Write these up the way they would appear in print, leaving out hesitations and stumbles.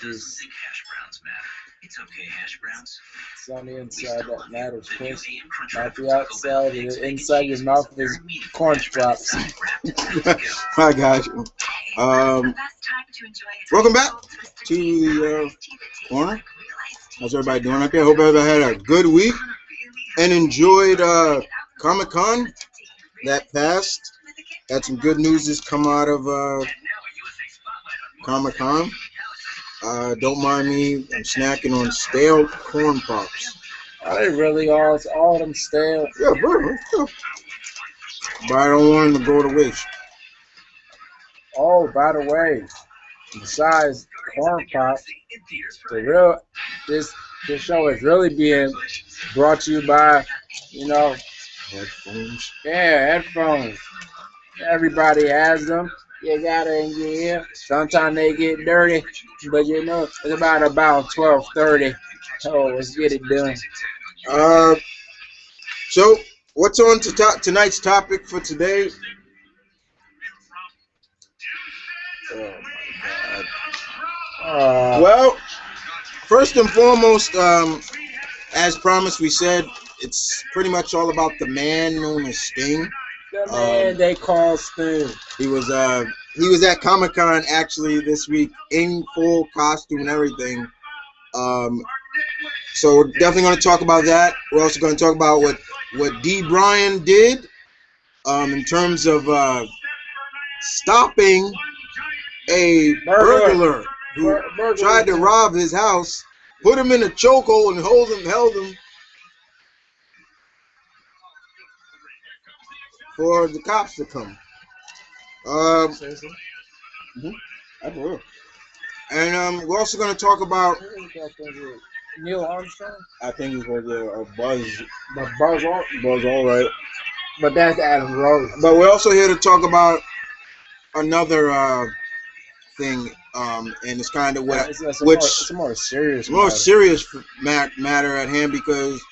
Just it's on the inside that matters, Chris. Not the outside. The inside your mouth is corn drops. Hi guys. Welcome back to the corner. How's everybody doing out there? Hope everybody had a good week and enjoyed Comic-Con that passed. Had some good news that's come out of Comic-Con. Don't mind me. I'm snacking on stale corn pops. Are they really all of them stale? Yeah, bro. But I don't want them to go to waste. Oh, by the way, besides corn pop, this show is really being brought to you by, Headphones. headphones. Everybody has them. You got it in your ear. Sometimes they get dirty, but it's about 12:30. Oh, let's get it done. So what's on tonight's topic for today? Oh my God. Well, first and foremost, as promised, we said it's pretty much all about the man known as Sting. The man they call Sting. He was at Comic-Con actually this week in full costume and everything. So we're definitely going to talk about that. We're also going to talk about what D. Bryan did in terms of stopping a burglar who tried to rob his house, put him in a chokehold and held him for the cops to come. I will. And we're also going to talk about Neil Armstrong. I think he's going to get a Buzz. Buzz All right. But that's Adam Rose. But we're also here to talk about another thing, and it's kind of it's a more serious matter at hand because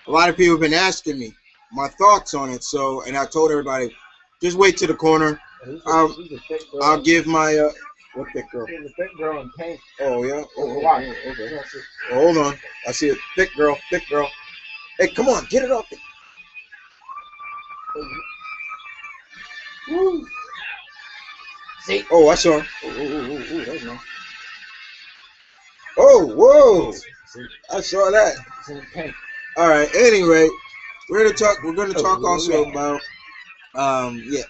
a lot of people have been asking me my thoughts on it. So, and I told everybody, just wait to the corner. I'll give my what thick girl? She's a thick girl in pink. Oh yeah. Okay. Hold on. I see a thick girl. Hey, come on, get it off. Woo. See? Oh, I saw her. That's nice. Oh, whoa! I saw that. All right. Anyway, we're gonna talk also about We're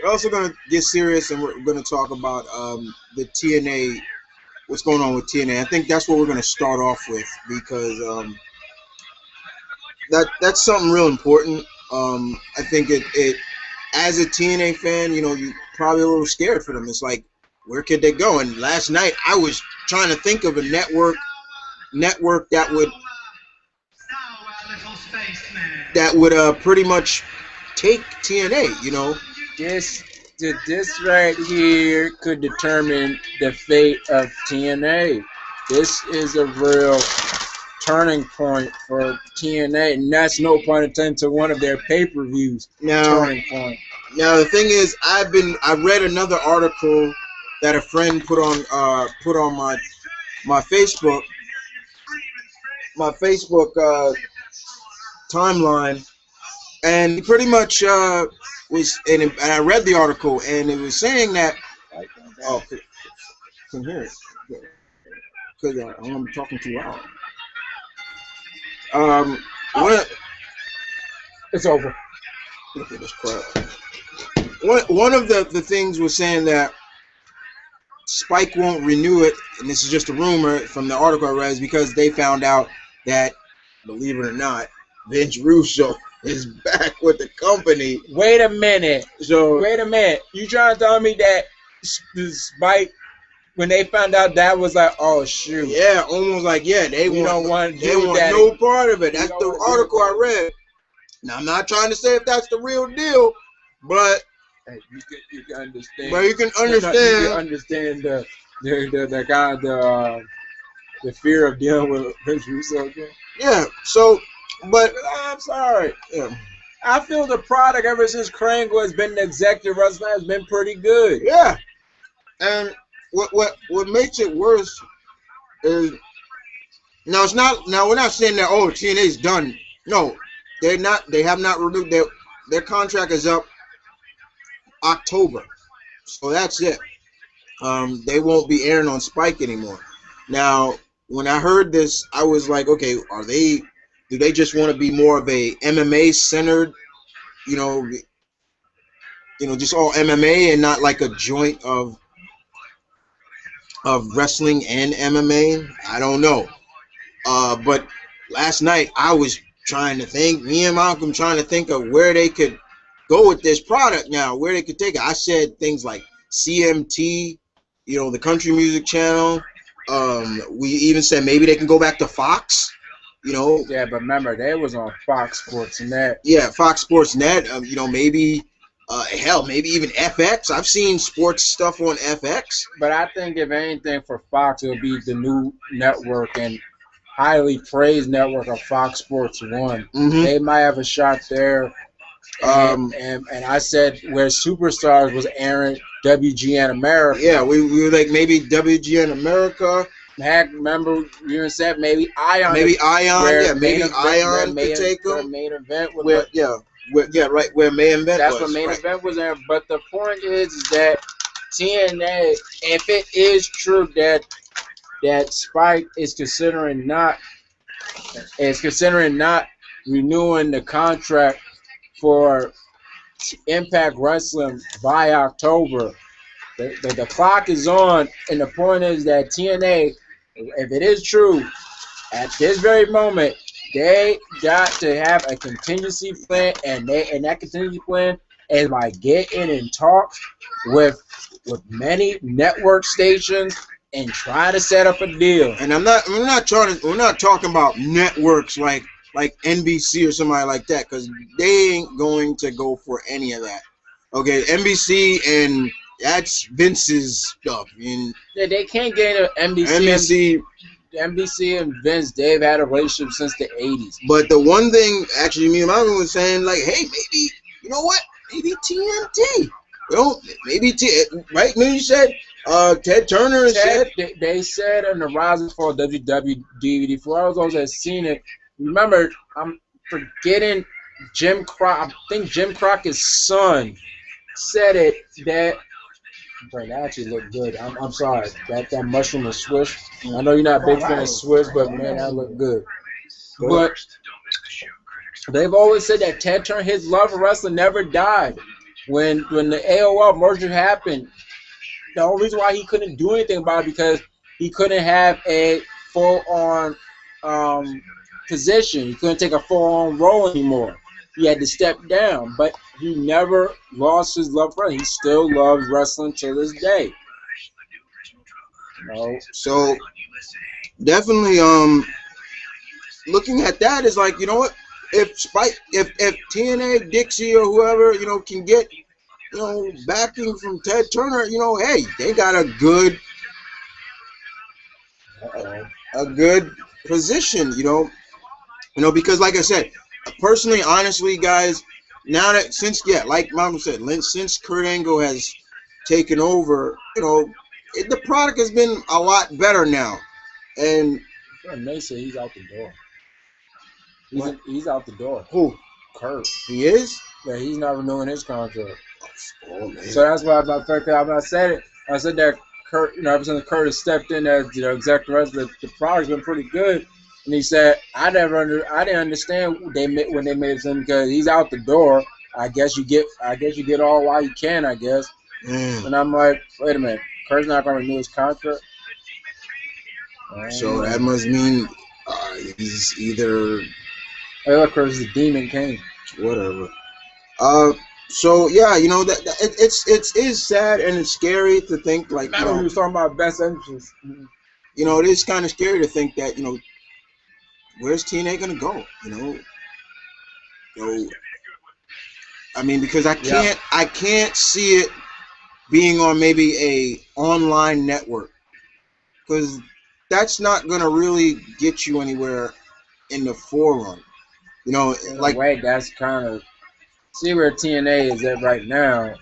also gonna get serious, and we're gonna talk about the TNA. What's going on with TNA? I think that's what we're gonna start off with because that's something real important. I think it as a TNA fan, you probably a little scared for them. It's like, where could they go? And last night I was trying to think of a network that would pretty much take TNA. This right here could determine the fate of TNA. This is a real turning point for TNA, and that's no pun intended to one of their pay-per-views. Turning point. Now the thing is, I read another article that a friend put on my Facebook timeline, and he pretty much was, and I read the article, and it was saying that can hear it because I don't want to be talking too loud. It's over. Look at this crap. One of the things was saying that Spike won't renew it, and this is just a rumor from the article I read, is because they found out that, believe it or not, Vince Russo is back with the company. Wait a minute. You trying to tell me that Spike, when they found out that was like, oh shoot. Yeah, almost like, yeah, they want no part of it. That's the article I read. Now, I'm not trying to say if that's the real deal, but you can understand. But you can understand the kind of the fear of dealing with Vince Russo again. Yeah. So, but I'm sorry. Yeah. I feel the product ever since Krangle has been the executive wrestler has been pretty good. Yeah. And what makes it worse is now it's not now we're not saying that TNA's done. No, they're not. They have not renewed their contract is up October, so that's it. They won't be airing on Spike anymore. Now, when I heard this, I was like, okay, do they just want to be more of a MMA centered, you know, just all MMA and not like a joint of wrestling and MMA? I don't know. But last night I was trying to think, me and Malcolm trying to think of where they could go with this product now, where they could take it. I said things like CMT, the country music channel. We even said maybe they can go back to Fox, Yeah, but remember, they was on Fox Sports Net. Yeah, Fox Sports Net. Maybe, hell, maybe even FX. I've seen sports stuff on FX. But I think if anything for Fox, it'll be the new network and highly praised network of Fox Sports 1. Mm-hmm. They might have a shot there. And I said where Superstars was airing WGN America. Yeah, we were like maybe WGN America. Heck, remember you said maybe Ion. Maybe Ion, maybe Ion could take them. Main event was where main event that's what main event was there. But the point is that TNA, if it is true that Spike is considering not renewing the contract for Impact Wrestling by October, the clock is on, and the point is that TNA, if it is true, at this very moment, they got to have a contingency plan, and that contingency plan is by getting in talks with many network stations and try to set up a deal. And we're not talking about networks like NBC or somebody like that, because they ain't going to go for any of that. Okay, NBC, and that's Vince's stuff. And yeah, they can't get into NBC. NBC and Vince, they've had a relationship since the 80s. But the one thing, actually, me and my was saying, like, hey, maybe, you know what? Maybe TNT. Right? When you said Ted Turner said. They said on the Rise and Fall WW DVD, for all those that have seen it, remember, I'm forgetting Jim Crockett. I think Jim Crockett's son said it that. That actually looked good. I'm sorry. That mushroom is Swiss. I know you're not a big fan of Swiss, but man, that looked good. But they've always said that Ted Turner, his love for wrestling never died. When the AOL merger happened, the only reason why he couldn't do anything about it because he couldn't have a full-on position. He couldn't take a full-on role anymore. He had to step down, but he never lost his love for it. He still loves wrestling to this day. So definitely, looking at that is like, you know what? If TNA, Dixie, or whoever, can get, backing from Ted Turner, hey, they got a good position, because like I said, personally, honestly, guys, now that like Mom said, since Kurt Angle has taken over, the product has been a lot better now. And they say he's out the door. He's out the door. Who? Kurt. He is? Yeah, he's not renewing his contract. Oh, man. So that's why I said it. I said that Kurt, ever since Kurt has stepped in as executive, the product's been pretty good. And he said, I didn't understand when they made him because he's out the door. I guess you get all while you can, I guess. And I'm like, wait a minute, Kurt's not going to renew his contract. So that must mean he's either. Hey, look, Kurt's the Demon King. Whatever. So yeah, that it is sad and it's scary to think like. I he was talking about best interests. It is kind of scary to think that where's TNA gonna go? I mean, because I can't see it being on maybe a online network, because that's not gonna really get you anywhere in the forerun. In a way, that's kind of see where TNA is at right now.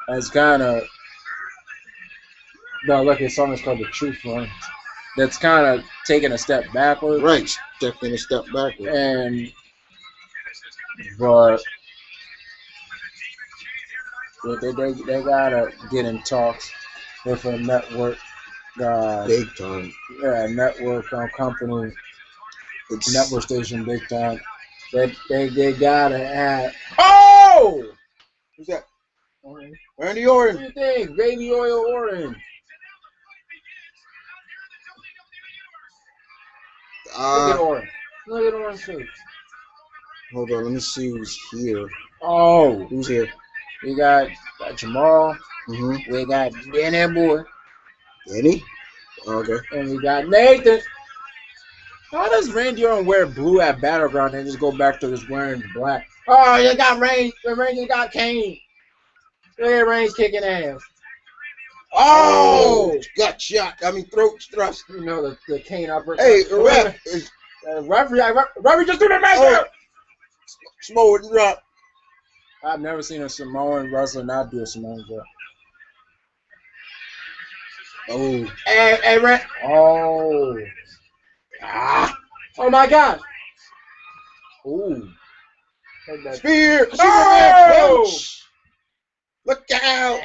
That's kind of No, look, his song is called The Truth One. That's kind of taking a step backwards. Right, taking a step backward. But they gotta get in talks with a network, Big time. network company, network station, big time. They gotta have. Oh, who's that? Randy Orton. What do you think? Baby oil Orton. Look at Orton. Look at Orton's face. Hold on, let me see who's here. Oh, who's here? We got Jamal. Mm-hmm. We got Bennett boy. Benny? Okay. And we got Nathan. How does Randy Orton wear blue at Battleground and just go back to just wearing black? Oh, you got Reigns. You got Kane. Look at Reigns kicking ass. Oh! Gut shot. I mean, throat thrust. You know, the Kane uppercut. Hey, ref. Referee just threw the match out. Samoan drop. I've never seen a Samoan wrestler not do a Samoan drop. Oh. Hey, Red. Oh. Oh, my God. Ooh. Spear. Oh! Look out.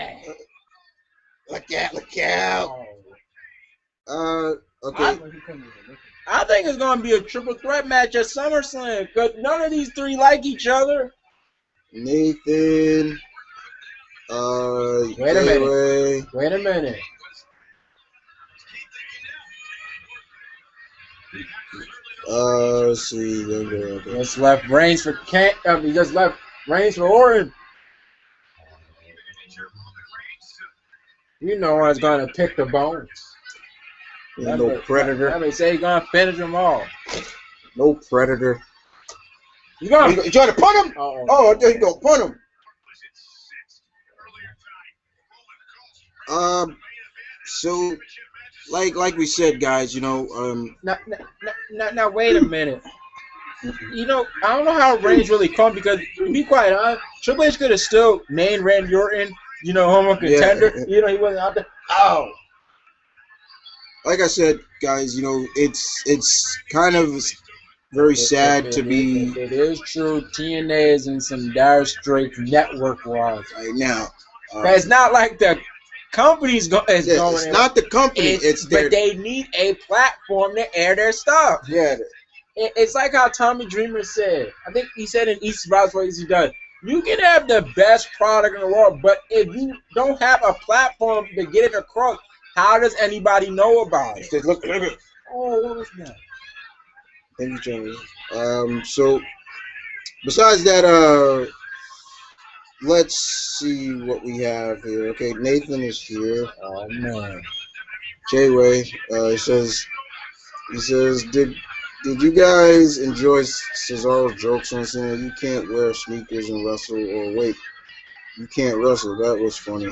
Look out. Okay. I think it's going to be a triple threat match at SummerSlam because none of these three like each other. Nathan. Wait a minute. Wait a minute. Let's see. Okay. Just left Reigns for he just left Reigns for Orton. You know one's going to pick the bones. No Predator. I mean, say he's going to finish them all. No Predator. You trying to punt him? Oh, I thought you going to punt him. So, like we said, guys, you know, Now, wait a minute. You know, I don't know how Reigns really come because, to be quite honest, Triple H could have still named Randy Orton, you know, home contender. Yeah. You know, he wasn't out there. Oh. Like I said, guys, you know, it's kind of very sad to be. It is true. TNA is in some dire straits network-wise right now. But it's not like the company's going. It's not the company. But they need a platform to air their stuff. Yeah. It's like how Tommy Dreamer said. I think he said in East Routes what he does. You can have the best product in the world, but if you don't have a platform to get it across, how does anybody know about it? Look at it. Oh, what was that? Thank you, Johnny. So besides that, let's see what we have here. Okay, Nathan is here. Oh man. J-Way, he says, did you guys enjoy Cesaro's jokes on saying you can't wear sneakers and wrestle, or wait, you can't wrestle? That was funny.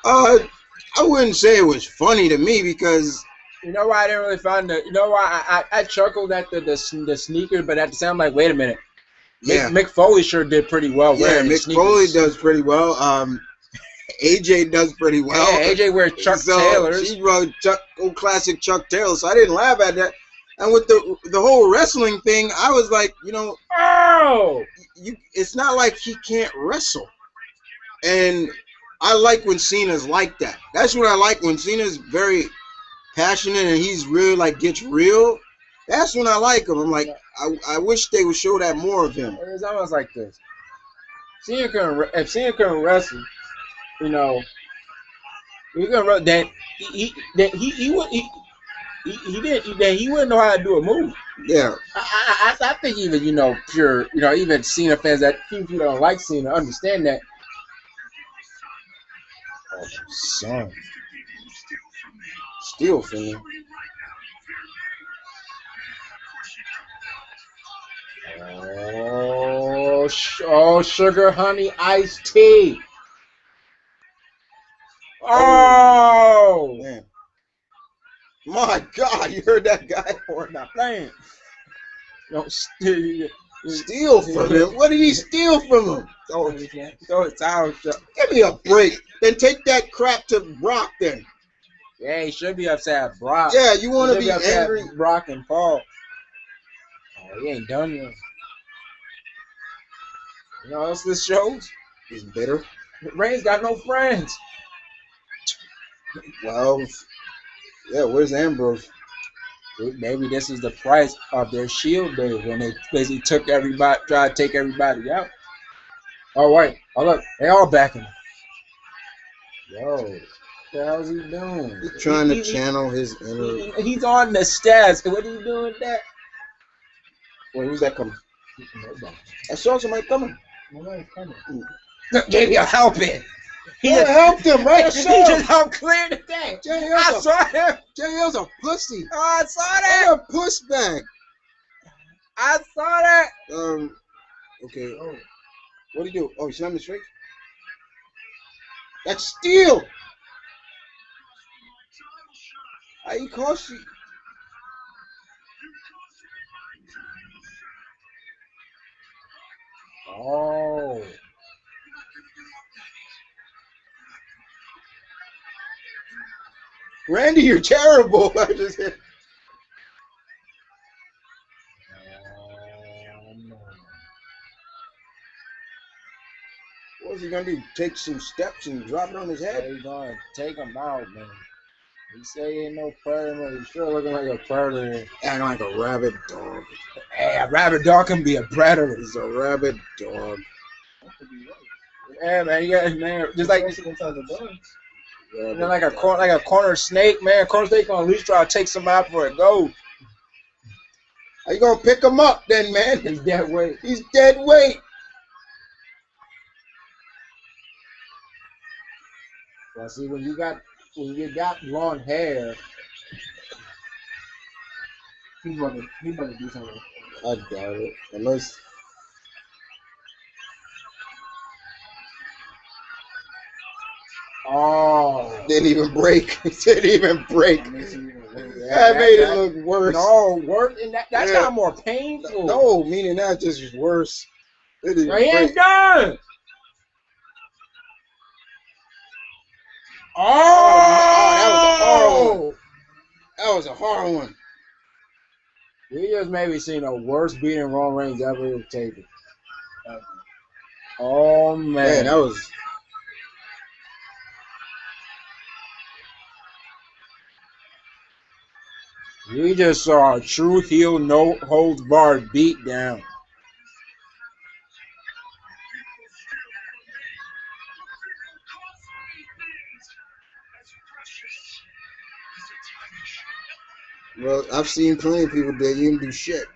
I wouldn't say it was funny to me because you know why I didn't really find it. You know why I chuckled at the sneakers, but at the same time, like, wait a minute. Yeah. Mick Foley sure did pretty well. Yeah, Mick Foley does pretty well. AJ does pretty well. Yeah, AJ wears Chuck Taylors. She wrote old classic Chuck Taylor, so I didn't laugh at that. And with the whole wrestling thing, I was like, you know, it's not like he can't wrestle. And I like when Cena's like that. That's what I like, when Cena's very passionate and he's really like gets real. That's when I like him. I'm like, I wish they would show that more of him. It's almost like this. If Cena can wrestle, you know, he wouldn't know how to do a move. Yeah. I think even, you know, even Cena fans that people don't like Cena understand that. Oh, son. Steal from me. Oh, sugar honey iced tea. Oh, man. My God, you heard that guy or not playing? Don't steal from him. What did he steal from him? Oh, it's out. Give me a break. Then take that crap to Brock then. Yeah, he should be upset at Brock. Yeah, you want to He be should upset angry. at Brock and Paul. Oh, he ain't done yet. You know what else this shows? He's bitter. Reigns got no friends. Well, yeah, where's Ambrose? Maybe this is the price of their Shield days when they basically took everybody, tried to take everybody out. Oh wait, oh look, they all backing him. Yo, what the hell's he doing? He's trying to channel his inner. He's on the stats. What are you doing with that? Wait, who's that coming? I saw somebody coming. Nobody's coming. JB, help it. He just helped him, right? He just helped clear the thing. I saw him. JL's a pussy. Oh, I saw that. A pushback. I saw that. Okay. Oh. What do you do? Oh, you slammed the straight? That's steel. How you cost you? Oh. Randy, you're terrible. I just hit. What's he gonna do? Take some steps and drop it on his head? He's gonna take him out, man. He say he ain't no predator, but he's sure looking like a predator. Acting like a rabid dog. Hey, a rabid dog can be a predator. He's a rabid dog. Yeah, man, you got man, just like you know, like a corner snake, man. Corner snake gonna at least try to take somebody out before it goes. How you gonna pick him up then, man? He's dead weight. He's dead weight. Well, see, when you got long hair, he's gonna do something. I doubt it. Unless. Oh. Didn't even break. Didn't even break. That made it look worse. No, worse. And that's not more painful. No, meaning that's just worse. He ain't done. Oh, that was a hard one. We just maybe seen a worse beating Roman Reigns ever taken. Oh man, that was. We just saw a true heel, no holds barred beat down. Well, I've seen plenty of people that didn't do shit.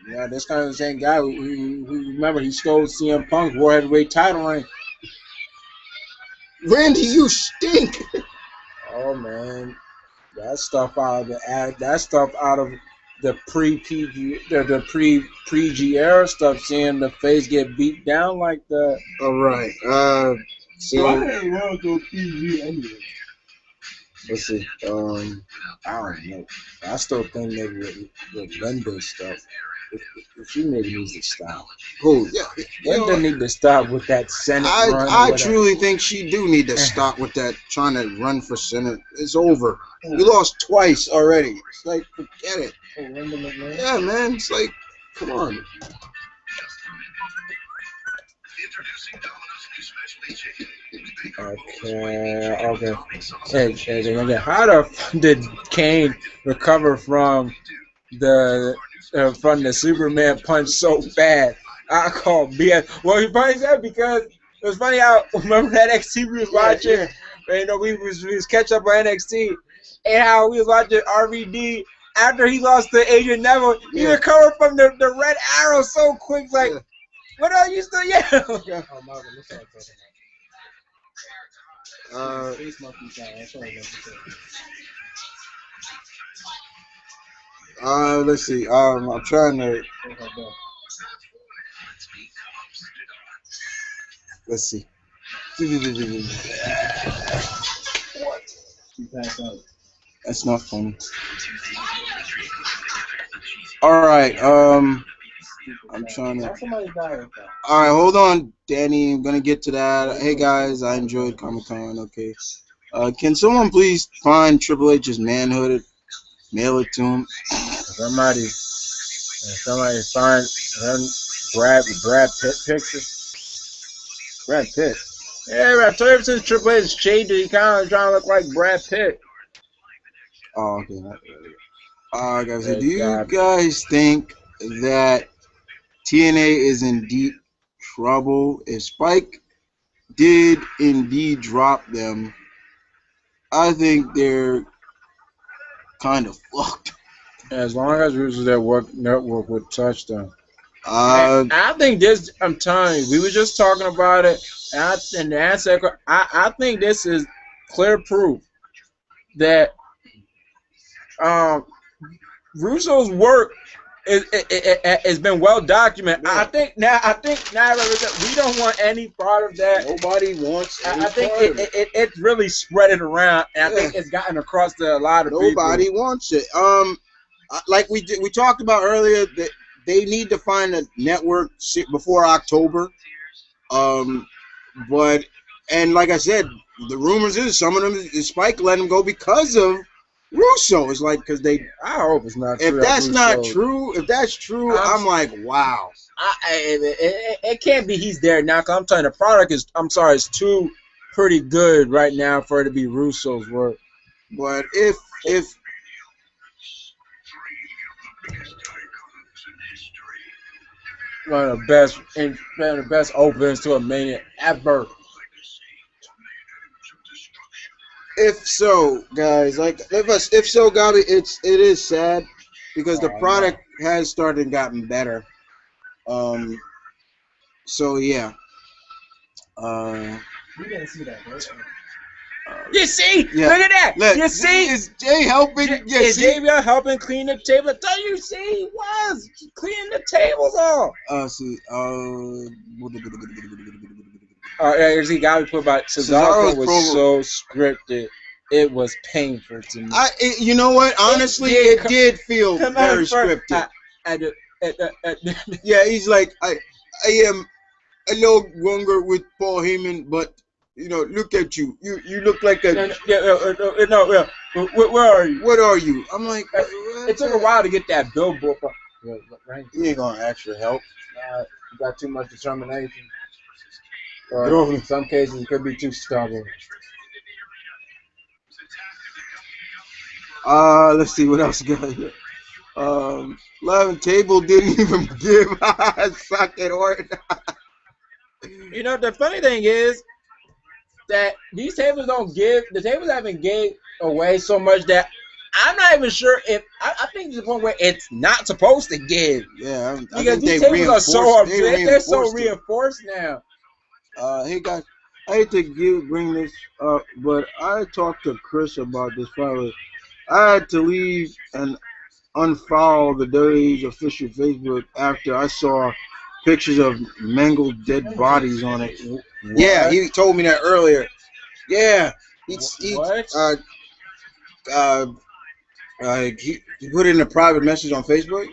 Yeah, this kind of the same guy who remember he stole CM Punk's World Heavyweight title reign. Randy, you stink. Oh man, that stuff out of the pre-PG, the pre-PG era stuff. Seeing the face get beat down like that. All right. So I ain't want to go PG anyway. Let's see. I don't know. I still think maybe with Linda's stuff, if she maybe needs to stop. Oh yeah, Linda need to stop with that Senate run. I truly think she do need to stop with that trying to run for Senate. It's over. You lost twice already. It's like forget it. Yeah, man. It's like come on. Okay. Hey, how did Kane recover from the Superman punch so bad? I call BS. Well, he probably said because it was funny how remember that NXT we was watching. You know, we was catch up on NXT and how we was watching RVD after he lost to Adrian Neville. He recovered from the red arrow so quick, like. What are you still yelling? Let's see. I'm trying to. Let's see. What? That's not funny. All right. I'm trying to. All right, hold on, Danny. I'm gonna get to that. Hey guys, I enjoyed Comic Con. Okay. Can someone please find Triple H's manhood, mail it to him? Somebody find him, Brad Pitt picture. Brad Pitt. Yeah, I told you since Triple H shaded, he kind of trying to look like Brad Pitt. Oh, okay. Guys, do you guys think that TNA is in deep trouble? If Spike did indeed drop them, I think they're kind of fucked. As long as Russo's network would touch them. I think this. I'm telling you, we were just talking about it, and I think this is clear proof that Russo's work has been well documented. Yeah. I think now we don't want any part of that. Nobody wants. I think it's really spread it around, and I think it's gotten across to a lot of people. Nobody wants it. Like we talked about earlier, that they need to find a network before October. But like I said, the rumors is some of them Spike let him go because of Russo. It's like because they. I hope it's not true. If that's not true, I'm like, wow. It can't be he's there now. Cause I'm telling you, the product is. I'm sorry, it's too pretty good right now for it to be Russo's work. But if one of the best opens to a Mania ever. If so, guys, if so, Gabi, it is sad because the product has started and gotten better. So yeah. We didn't see that, right? You see? Yeah. Look at that. Look, you see? Is Jay helping? Is Jay helping clean the table? Don't you see? He was cleaning the tables off. See. Yeah, he got me put by Cesaro was so scripted. It was painful to me. You know what? Honestly, it did feel very scripted. Yeah, he's like, I am a little younger with Paul Heyman, but look at you. You look like a. No. Where are you? What are you? I'm like. It took a while to get that billboard. Right? You ain't gonna actually help. You got too much determination. Or in some cases, it could be too stubborn. Let's see what else got here. Love and Table didn't even give a fucking order. The funny thing is that these tables don't give. The tables haven't gave away so much that I'm not even sure if I think there's one where it's not supposed to give. Yeah, because these tables are so they're so reinforced now. Hey guys, I hate to bring this up, but I talked to Chris about this probably. I had to leave and unfollow the WWE's official Facebook after I saw pictures of mangled dead bodies on it. What? Yeah, he told me that earlier. Yeah, he put it in a private message on Facebook,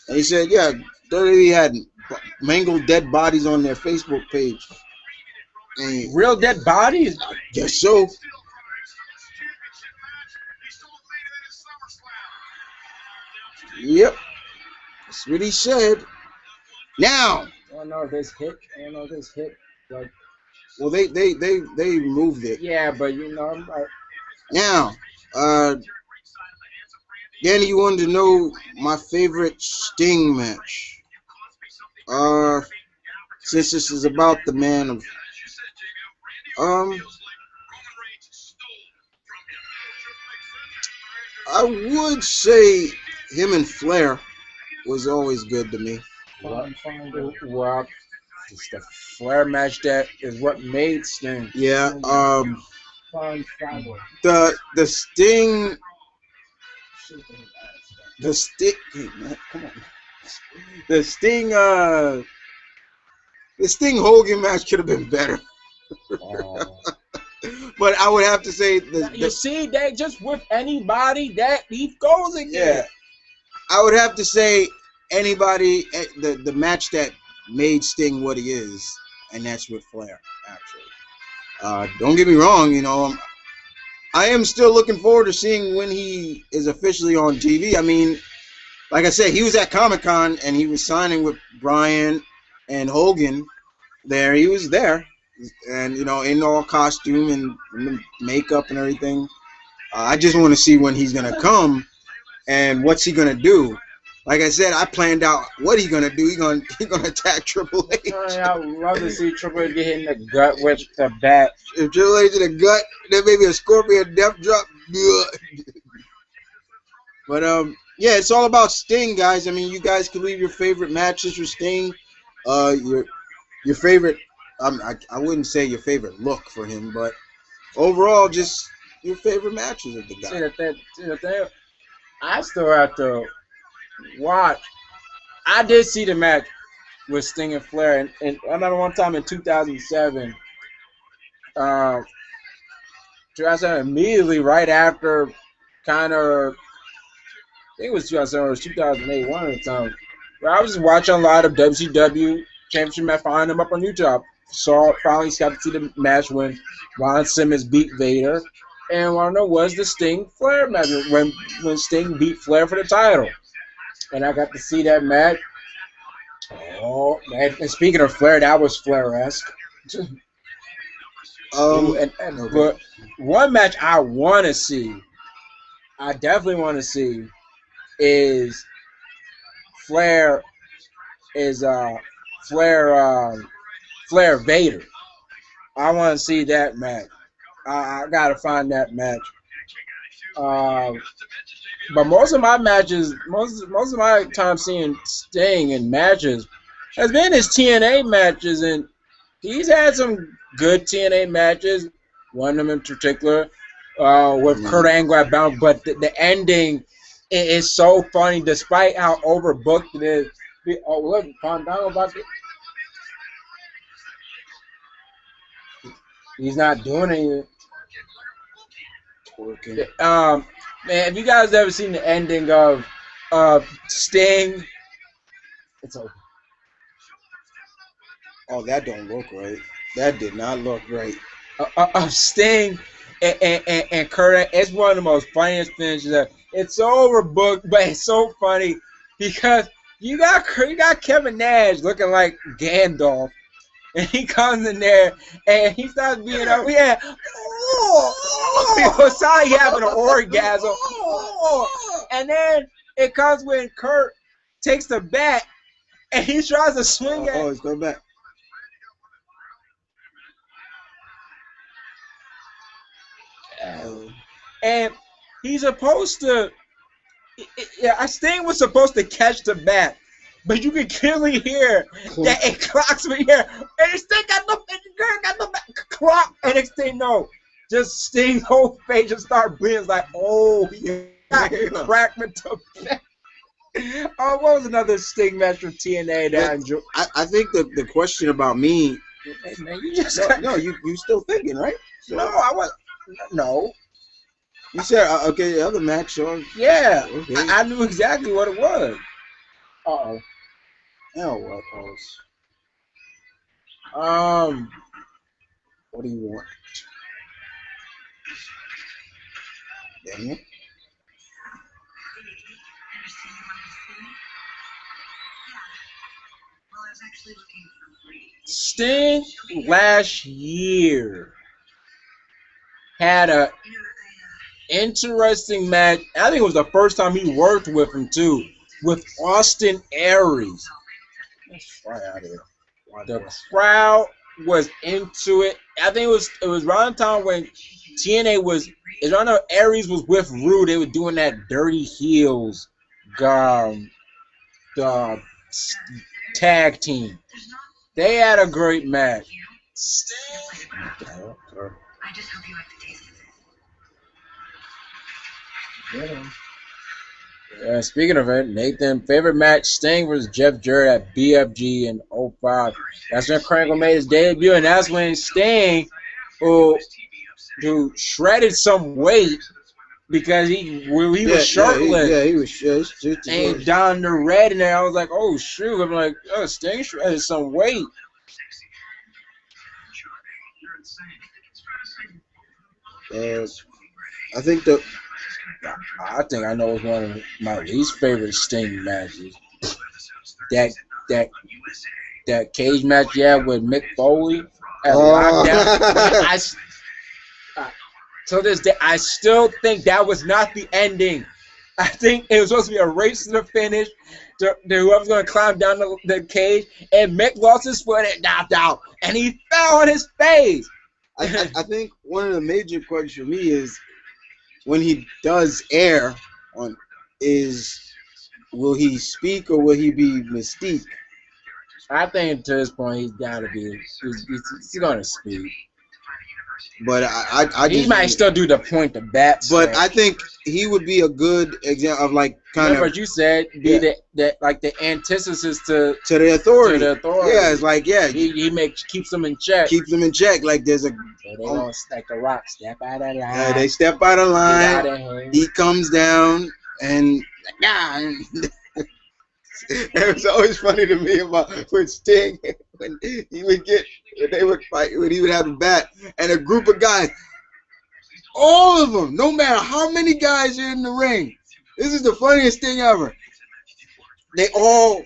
and he said, yeah, WWE had mangled dead bodies on their Facebook page. And real dead bodies? I guess so. Yep, that's what he said. Now, I don't know if this hit. Like, well, they removed it. Yeah, but now, Danny, you wanted to know my favorite Sting match. Since this is about the man of, I would say him and Flair was always good to me. Well, it's the Flair match that is what made Sting. Yeah. The Sting. Hey man, come on. The Sting Hogan match could have been better. But I would have to say you see that just with anybody that he goes again. Yeah. I would have to say anybody the match that made Sting what he is, and that's with Flair, actually. Don't get me wrong, I am still looking forward to seeing when he is officially on TV. I mean, like I said, he was at Comic-Con and he was signing with Bryan and Hogan there. He was there. And, you know, in all costume and makeup and everything. I just want to see when he's going to come and what's he going to do. Like I said, I planned out what he's going to do. He's going to attack Triple H. I would love to see Triple H get hit in the gut with the bat. If Triple H in the gut, then maybe a Scorpion death drop. But, yeah, it's all about Sting, guys. I mean, you guys can leave your favorite matches for Sting. Your favorite, I wouldn't say your favorite look for him, but overall, just your favorite matches of the guy. See the thing, I still have to watch. I did see the match with Sting and Flair, and I remember one time in 2007, 2007 immediately right after, kind of, I think it was 2007 or 2008, one of the times, where I was just watching a lot of WCW Championship match, finding them up on YouTube. Finally got to see the match when Ron Simmons beat Vader. And one of them was the Sting Flair match when Sting beat Flair for the title. And I got to see that match. Oh, man. And speaking of Flair, that was Flair-esque. Okay. But one match I want to see, I definitely want to see, is Flair Vader. I want to see that match. I gotta find that match. But most of my matches, most of my time seeing Sting in matches has been his TNA matches, and he's had some good TNA matches. One of them in particular with Kurt Angle at Bound, but the ending is so funny, despite how overbooked it is. Oh, look, Fandango about to. He's not doing anything. Man, have you guys ever seen the ending of Sting? It's over. Oh, that don't look right. That did not look right. Of Sting and Kurt. It's one of the most funniest finishes. It's so overbooked, but it's so funny because you got Kevin Nash looking like Gandalf. And he comes in there and he starts being up. Yeah. It's like he having an orgasm. And then it comes when Kurt takes the bat and he tries to swing at. Oh, he's going back. And he's supposed to. Sting was supposed to catch the bat. But you can clearly hear that it clocks me here. And Sting got no clock. And next thing no. Just Sting's whole face just start bleeding. It's like, oh, yeah. Cracked me to death. Oh, what was another Sting match from TNA that I enjoyed? I think the question about me. Hey, man, you just you still thinking, right? So, no, I was. No. You said, okay, the other match. Yeah. Okay. I knew exactly what it was. Uh-oh. Now what else? What do you want? Dang it. Sting last year had a interesting match. I think it was the first time he worked with him too, with Austin Aries. Let's fly out of here. The crowd was into it. I think it was around the time when TNA was. It's around the Aries was with Rude. They were doing that Dirty Heels, the tag team. They had a great match. I just hope you like the taste of it. Speaking of it, Nathan, favorite match, Sting versus Jeff Jarrett at BFG in 05. That's when Krangle made his debut, and that's when Sting, who shredded some weight because he was shirtless. Yeah, he was shirtless. And down the red in there, I was like, oh, shoot. I'm like, oh, Sting shredded some weight. I think the I think I know it's one of my least favorite Sting matches. That that that cage match you had with Mick Foley at Lockdown. To this day, I still think that was not the ending. I think it was supposed to be a race to the finish. Whoever's going to climb down the cage, and Mick lost his foot and knocked out, and he fell on his face. I think one of the major questions for me is when he does air on is will he speak or will he be Mystique? I think to this point he's got to be. He's going to speak. But I he just, might still do the point to bat. But I think he would be a good example of like kind of what you said. Be the antithesis to the authority. To the authority. Yeah, it's like he keeps them in check. Keeps them in check. Like there's a. So they don't like the Rock step out of line. Yeah, they step out of line. He comes down and it was always funny to me about with Sting when he would they would fight when he would have a bat and a group of guys, all of them, no matter how many guys are in the ring. This is the funniest thing ever. They all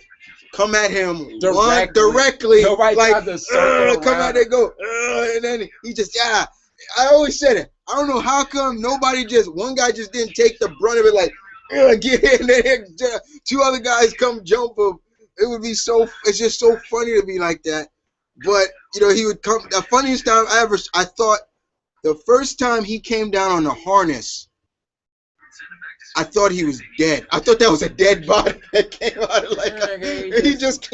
come at him directly like come out, they go, and then he just I always said it. I don't know how come one guy just didn't take the brunt of it, like get in there. Two other guys come jump him. It would be it's just so funny to be like that. But he would come. The funniest time I thought the first time he came down on the harness, I thought he was dead. I thought that was a dead body that came out of he just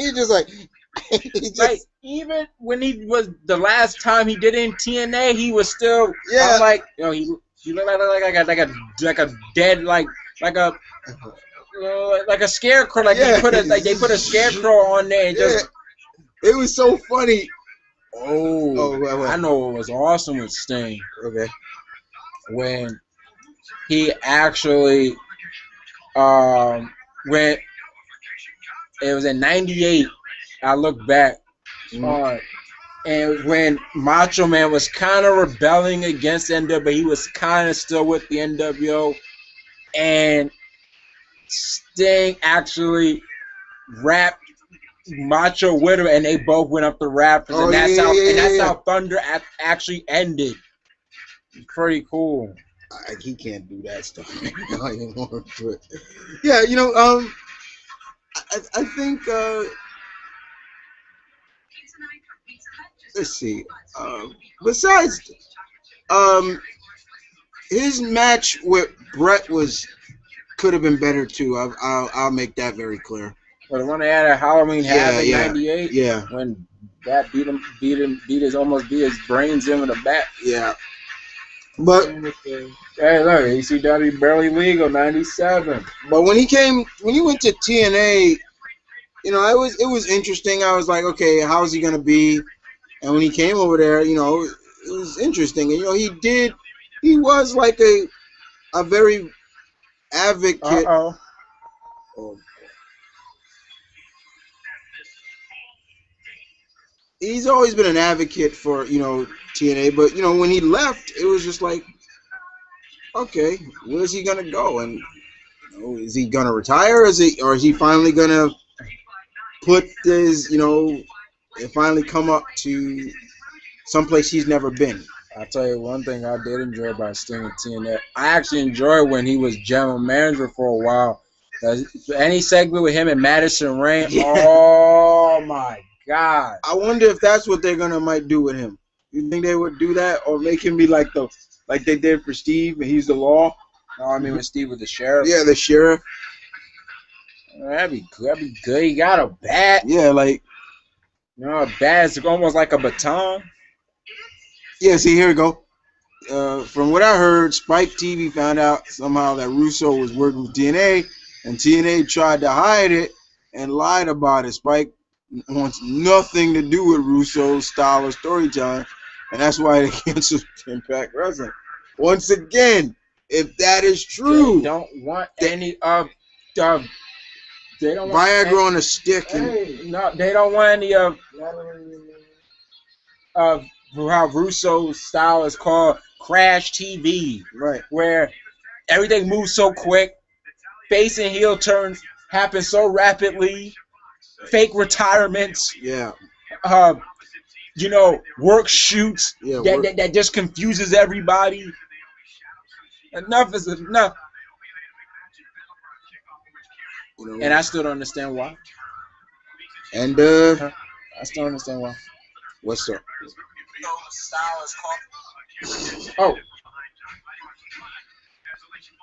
like even when he was the last time he did it in TNA, he was still he looked like a dead like a scarecrow. They put a scarecrow on there and just. It was so funny. I know what was awesome with Sting. Okay. When he actually, when it was in '98, I look back on, and when Macho Man was kind of rebelling against NWO, but he was kind of still with the NWO, and Sting actually rapped Macho with him, and they both went up the rafters, and that's how Thunder actually ended. It's pretty cool. He can't do that stuff anymore. I think. Let's see. Besides, his match with Brett could have been better too. I'll make that very clear. Well, the one they had at Halloween Havoc in '98, when that beat his brains in with a bat. Yeah. But hey, look, ECW barely legal '97. But when he went to TNA, it was interesting. I was like, okay, how's he gonna be? And when he came over there, it was interesting. And he was like a very advocate. He's always been an advocate for, TNA, but, when he left, it was just like, okay, where's he going to go? And, is he going to retire? Or is he finally going to put his, finally come up to someplace he's never been? I'll tell you one thing I did enjoy about Sting and TNA. I actually enjoyed when he was general manager for a while. Any segment with him and Madison Rain, oh, my God. I wonder if that's what they're might do with him. You think they would do that or make him be like they did for Steve and he's the law? No, I mean when Steve was the sheriff. Yeah, the sheriff. That'd be good. He got a bat. Yeah, like a bat is almost like a baton. Yeah, see, here we go. From what I heard, Spike TV found out somehow that Russo was working with TNA, and TNA tried to hide it and lied about it. Spike wants nothing to do with Russo's style of storytelling, and that's why they canceled Impact Wrestling. Once again, if that is true, they don't want any of the. They don't want Viagra on a stick. No, they don't want any of how Russo's style is called crash TV, Right. where everything moves so quick, face and heel turns happen so rapidly, fake retirements, Yeah. work shoots Yeah. that just confuses everybody. Enough is enough. And I still don't understand why. And I still don't understand why. what's up? Oh,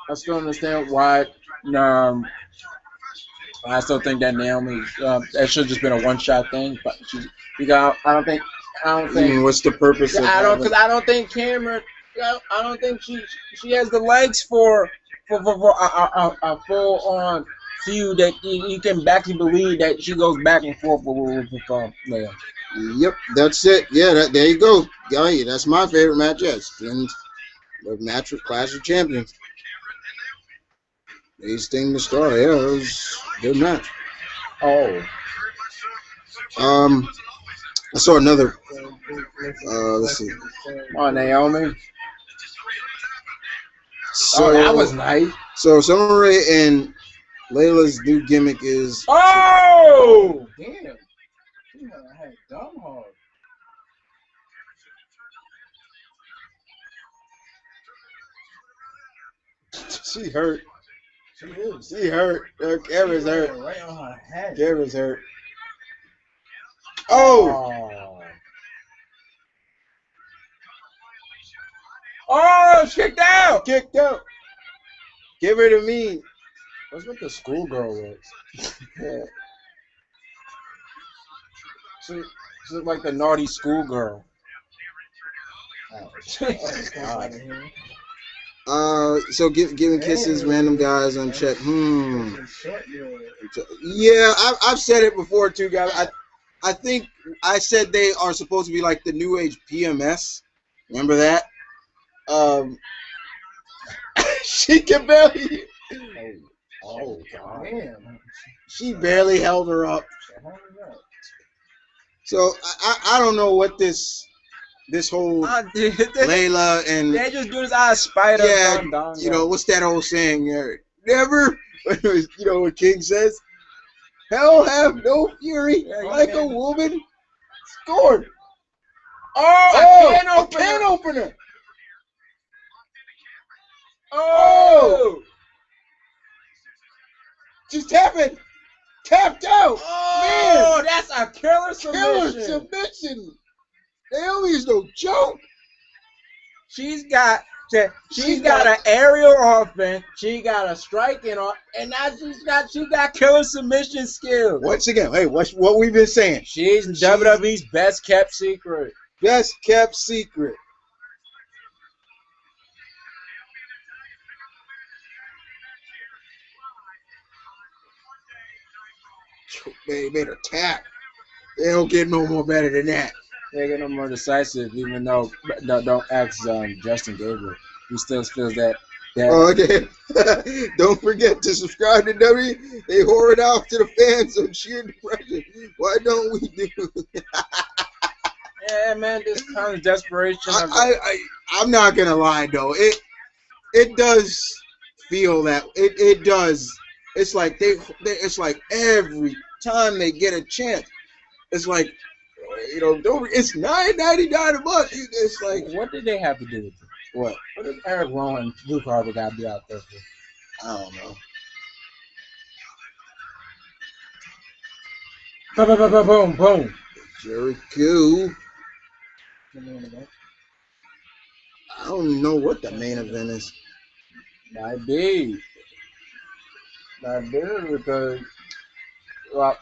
I still don't understand why. I still think that Naomi that should have just been a one-shot thing, but I don't think. What's the purpose of I don't think Cameron. I don't think she has the legs for a full-on feud that you can actually believe that she goes back and forth with Leia. Yep, that's it. Yeah, there you go. Yeah, that's my favorite match. Yes, and the match with Clash of Champions. These thing to start. Yeah, it was a good match. Oh. I saw another. Let's see. Oh, Naomi. So that was nice. So Summer Rae and Layla's new gimmick is. Oh! Damn. She had dumb hard. She hurt. She is. She hurt. Her camera's hurt. Right on her head. Camera's hurt. Oh! Oh, kicked out! Kicked out. Give her to me. What's with the schoolgirl was? Yeah. She looked like the naughty schoolgirl. So giving kisses, random guys unchecked. Yeah, I've said it before too, guys. I think I said they are supposed to be like the new age PMS. Remember that? She can barely. Oh God! Damn. She barely held her up. So I don't know what this whole Layla and they just do this out of spite. Yeah, what's that old saying? Never, when King says, "Hell have no fury like a woman scorned." Oh, a can opener. Oh! She's tapping. Tapped out. Oh, man. That's a killer submission. Killer submission. Naomi is no joke. She's got an aerial offense. She got a striking off, and now she got killer submission skills. Once again, hey, what we've been saying? She's WWE's best kept secret. Best kept secret. They made her tap. They don't get no more better than that. They get no more decisive, even though don't ask Justin Gabriel. He still feels that. Oh, okay. Don't forget to subscribe to W. They whore it out to the fans of sheer depression. Why don't we do? Yeah, man, this kind of desperation. I'm not gonna lie though. It does feel that it does. It's like it's like every time they get a chance, it's like it's $9.99 a month. It's like, what did they have to do with it? What did Eric Rowan and Luke Harper got to be out there for? I don't know. Boom, boom, boom. Jericho. I don't know what the main event is. Might be because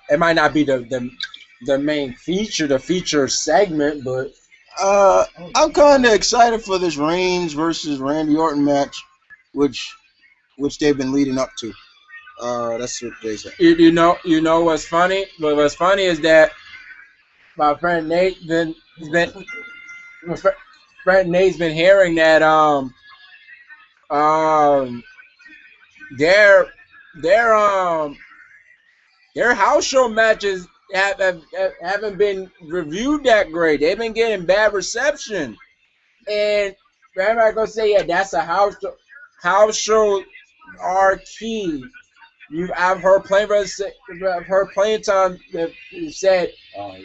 it might not be the main feature, the feature segment, but I'm kind of excited for this Reigns versus Randy Orton match, which they've been leading up to. That's what they say. You know what's funny? But what's funny is that my friend Nate's been hearing that their house show matches haven't been reviewed that great. They've been getting bad reception, and everybody gonna say, yeah, that's a house show. House shows are key. I've heard I've heard plenty of times that said, oh,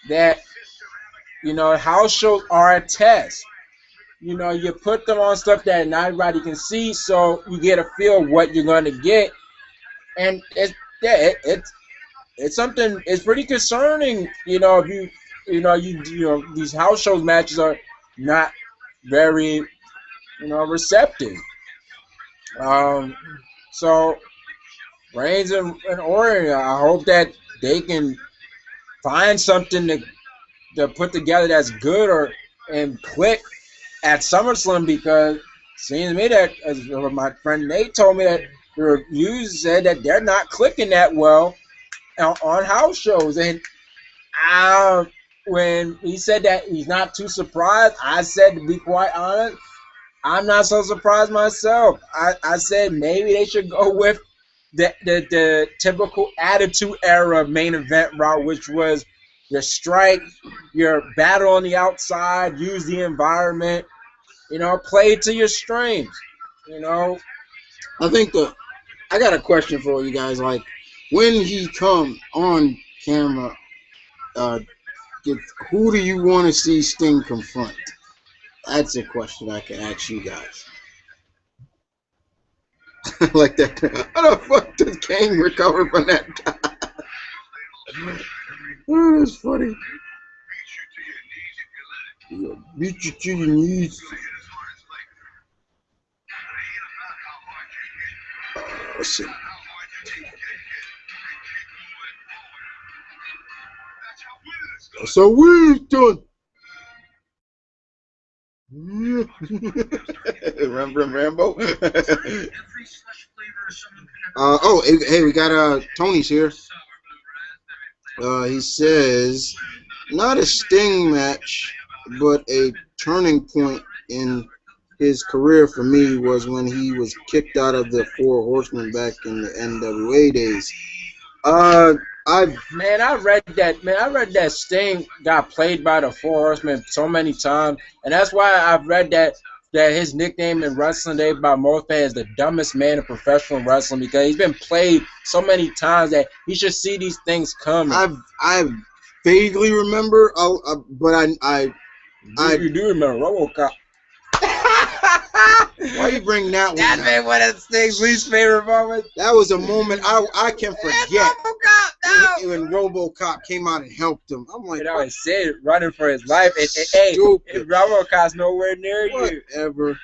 that house shows are a test. You put them on stuff that not everybody can see, so you get a feel of what you're going to get, and it's something. It's pretty concerning. If these house shows matches are not very receptive. So Reigns and Orton, I hope that they can find something to put together that's good and click at SummerSlam, because it seems to me that, as my friend Nate told me, that the reviews said that they're not clicking that well on house shows. And when he said that he's not too surprised, I said, to be quite honest, I'm not so surprised myself. I said maybe they should go with the typical Attitude Era main event route, which was your strike, your battle on the outside, use the environment, play to your strengths. I think I got a question for you guys. Like, when he come on camera, who do you want to see Sting confront? That's a question I can ask you guys. Like that. How the fuck does Kane recover from that guy? Oh, that's funny. Beat you to your knees. Let's see. So we've done. Remember Rambo? Hey, we got Tony's here. He says, not a Sting match, but a turning point in his career for me was when he was kicked out of the Four Horsemen back in the NWA days. I read that Sting got played by the Four Horsemen so many times, and that's why I've read that his nickname in wrestling today by most fans is the dumbest man in professional wrestling, because he's been played so many times that he should see these things coming. I vaguely remember, but you do remember RoboCop. Why you bring that one? That's been one of Sting's least favorite moments. That was a moment I can forget. RoboCop, no. When RoboCop came out and helped him, I'm like, I said running for his life. Hey, RoboCop's nowhere near you. Whatever.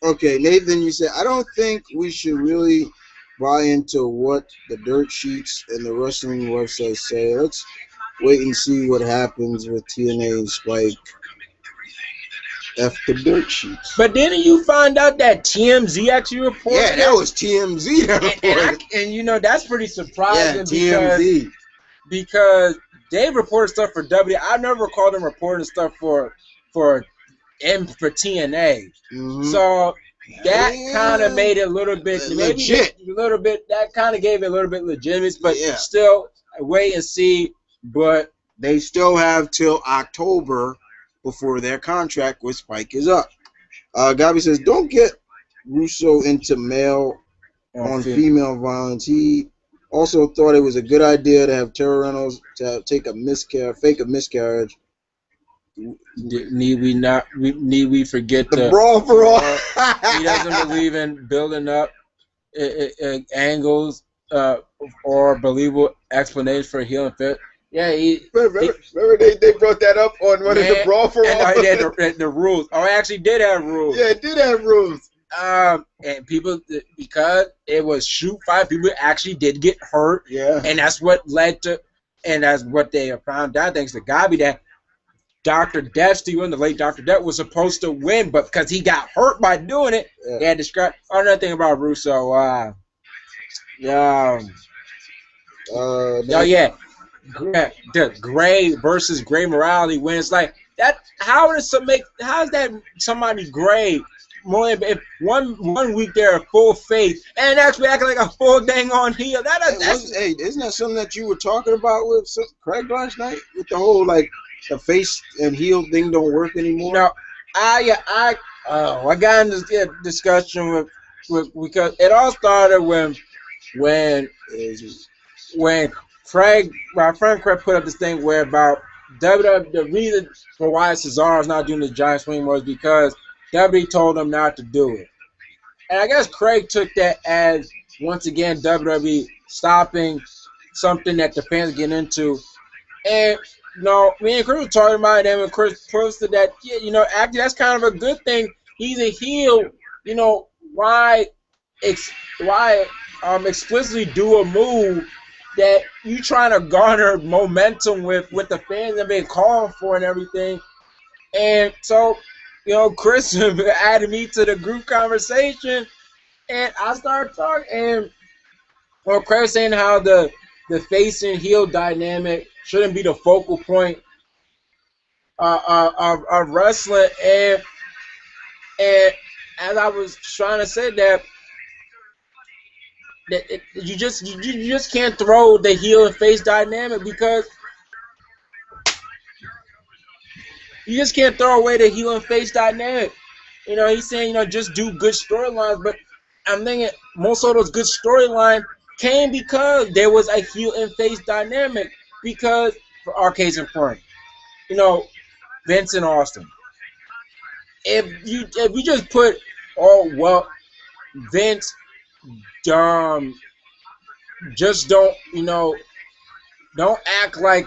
Okay, Nathan, you said, I don't think we should really buy into what the dirt sheets and the wrestling websites say. Let's wait and see what happens with TNA and Spike. F the dirt sheets. But didn't you find out that TMZ actually reported? Yeah, that was TMZ that reported. And that's pretty surprising. Yeah, TMZ. Because they reported stuff for W. I never recall them reporting stuff for TNA. Mm-hmm. So that kind of made it a little bit legit. That kind of gave it a little bit legitimate, but still wait and see. But they still have till October before their contract with Spike is up. Gabi says, don't get Russo into male on female violence. He also thought it was a good idea to have Terra Reynolds to fake a miscarriage. Need we forget the brawl for all? He doesn't believe in building up angles or believable explanations for healing fit. Yeah, remember they brought that up on one of the brawl for all. And the rules. Oh, it actually did have rules. Yeah, it did have rules. And people, because it was shoot fight, people actually did get hurt. Yeah. And that's what led to, and that's what they found out, thanks to Gabi, that Dr. Death, Steven, the late Dr. Death, was supposed to win, but because he got hurt by doing it, they had to scrap. Another thing about Russo, the gray versus gray morality, when it's like that. How is that somebody gray more if one week they're a full face and actually acting like a full dang on heel. Hey, isn't that something that you were talking about with Craig last night? With the whole like the face and heel thing don't work anymore. No, I got in this discussion with because it all started when Craig, my friend Craig, put up this thing where about WWE, the reason for why Cesaro is not doing the giant swing was because WWE told him not to do it. And I guess Craig took that as, once again, WWE stopping something that the fans get into. And, me and Chris were talking about it, and when Chris posted that, actually that's kind of a good thing. He's a heel. Why explicitly do a move that you trying to garner momentum with the fans have been calling for and everything. And so, Chris added me to the group conversation, and I started talking. And Chris saying how the face and heel dynamic shouldn't be the focal point of wrestling. And as I was trying to say that you just can't throw the heel and face dynamic because you just can't throw away the heel and face dynamic. He's saying, just do good storylines, but I'm thinking most of those good storylines came because there was a heel and face dynamic. Because, for our case in point, Vince and Austin. If you just put, Vince, just don't act like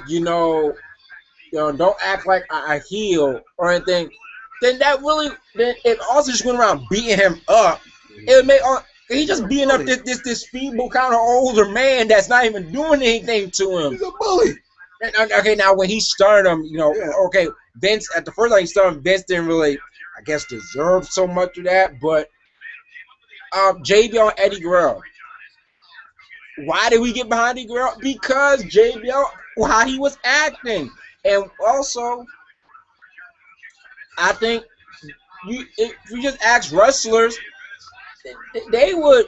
don't act like a heel or anything. Then if Austin just went around beating him up, it would make he just beating up this feeble kind of older man that's not even doing anything to him. He's a bully. Okay, now when he started him, okay, Vince at the first time he started, Vince didn't really, I guess, deserve so much of that. But JBL and Eddie Guerrero. Why did we get behind Eddie Guerrero? Because JBL, how he was acting. And also, I think if you just ask wrestlers, they would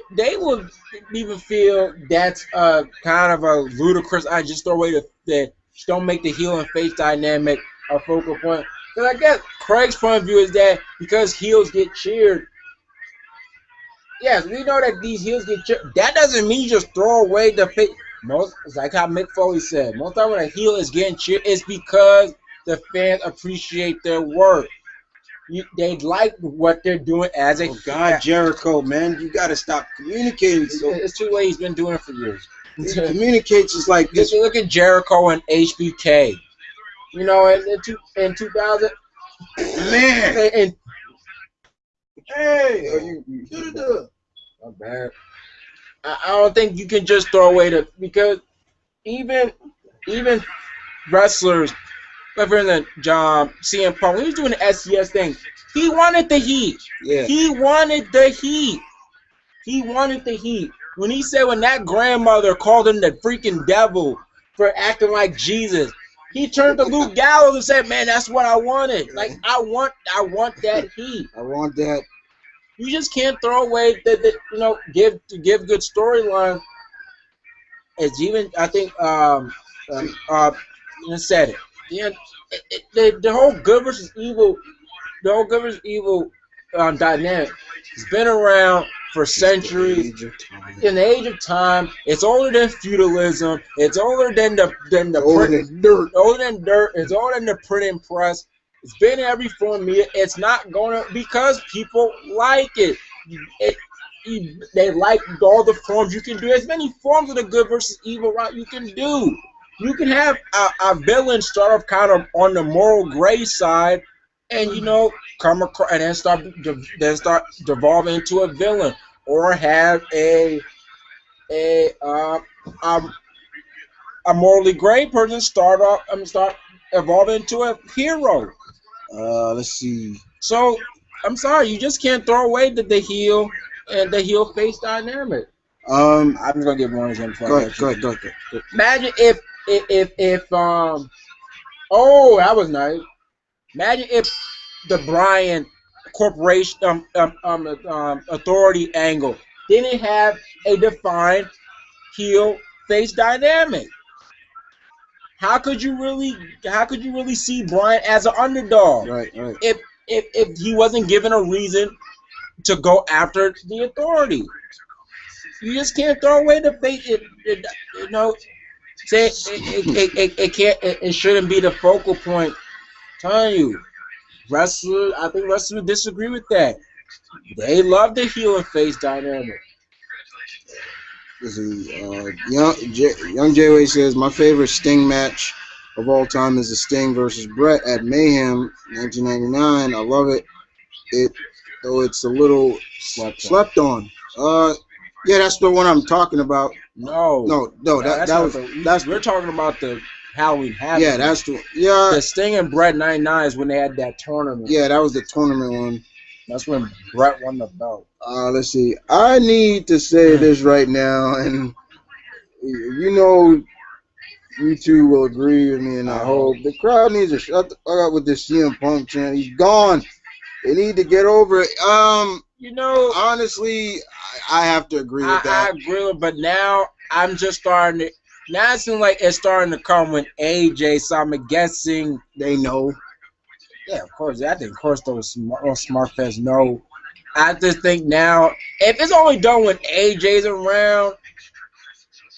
even feel that's kind of a ludicrous. I just throw away that don't make the heel and face dynamic a focal point. Because I guess Craig's point of view is that because heels get cheered. Yes, we know that these heels get cheered. That doesn't mean you just throw away the face. It's like how Mick Foley said. Most time when a heel is getting cheered, it's because the fans appreciate their work. They like what they're doing as a God, Jericho, man, you got to stop communicating. It's too late. He's been doing it for years. He communicates just like this. Look at Jericho and HBK. In 2000, man. And Hey, you not bad. I don't think you can just throw away because even wrestlers, like for instance, CM Punk, when he was doing the SCS thing, he wanted the heat. Yeah. He wanted the heat. When he said when that grandmother called him the freaking devil for acting like Jesus, he turned to Luke Gallows and said, "Man, that's what I wanted. Like I want that heat. I want that." You just can't throw away give good storylines. As even I think said it. Yeah, the whole good versus evil, dynamic has been around for centuries. In the age of time, it's older than feudalism. It's older than the dirt. Older than dirt. It's older than the printing press. It's been in every form of media. It's not going to, because people like it. They like all the forms you can do. There's many forms of the good versus evil route you can do. You can have a villain start off kind of on the moral gray side, and come across and then start devolving into a villain, or have a morally gray person start evolving into a hero. Let's see. So I'm sorry, you just can't throw away the heel and the heel face dynamic. I'm just gonna get one example. Go ahead. Imagine if oh, that was nice. Imagine if the Bryan corporation authority angle. They didn't have a defined heel face dynamic. How could you really see Bryan as an underdog? Right. If he wasn't given a reason to go after the authority. You just can't throw away the face. You know, say it can't. It shouldn't be the focal point. I'm telling you, I think wrestlers disagree with that. They love the heel and face dynamic. Let's see, Young J-Way says, my favorite Sting match of all time is the Sting versus Bret at Mayhem 1999. I love it. Though it's a little slept on. Yeah, that's the one I'm talking about. No, we're talking about the Halloween Havoc. Yeah, that's the the Sting and Bret 99 is when they had that tournament. Yeah, that was the tournament one. That's when Bret won the belt. Let's see. I need to say this right now, and you know, you two will agree with me, and I hope the crowd needs to shut the fuck up with this CM Punk chant. He's gone. They need to get over it. Honestly, I have to agree with that. I agree with, but now I'm just starting to. Now it seems like it's starting to come with AJ, so I'm guessing they know. Yeah, of course. I think, of course, those smart fans know. I just think now, if it's only done when AJ's around,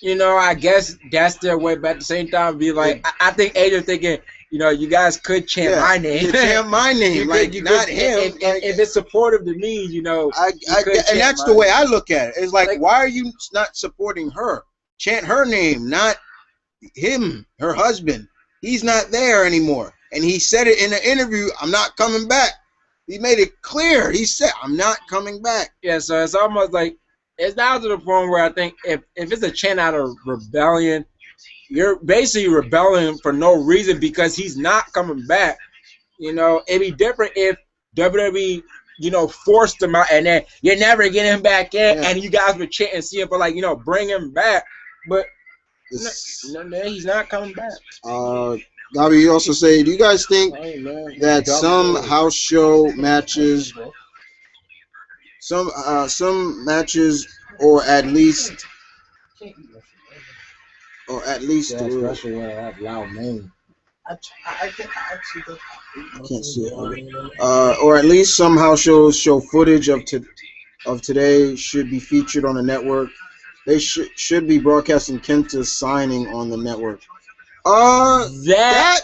I guess that's their way. But at the same time, be like, I think AJ's thinking, you guys could chant my name. Chant my name, not him. If it's supportive to me, and that's the way I look at it. It's like, why are you not supporting her? Chant her name, not him, her husband. He's not there anymore. And he said it in an interview, I'm not coming back. He made it clear. He said, I'm not coming back. Yeah, so it's almost like, it's now to the point where I think if it's a chant out of rebellion, you're basically rebelling for no reason because he's not coming back. It'd be different if WWE, forced him out and then you're never getting him back in and you guys would chant and see him, but bring him back. But he's not coming back. Bobby, you also say, do you guys think that some house show matches, some matches, or at least, especially when I have loud name. I can't see it. Or at least some house shows show footage of today should be featured on the network. They should be broadcasting Kenta's signing on the network. That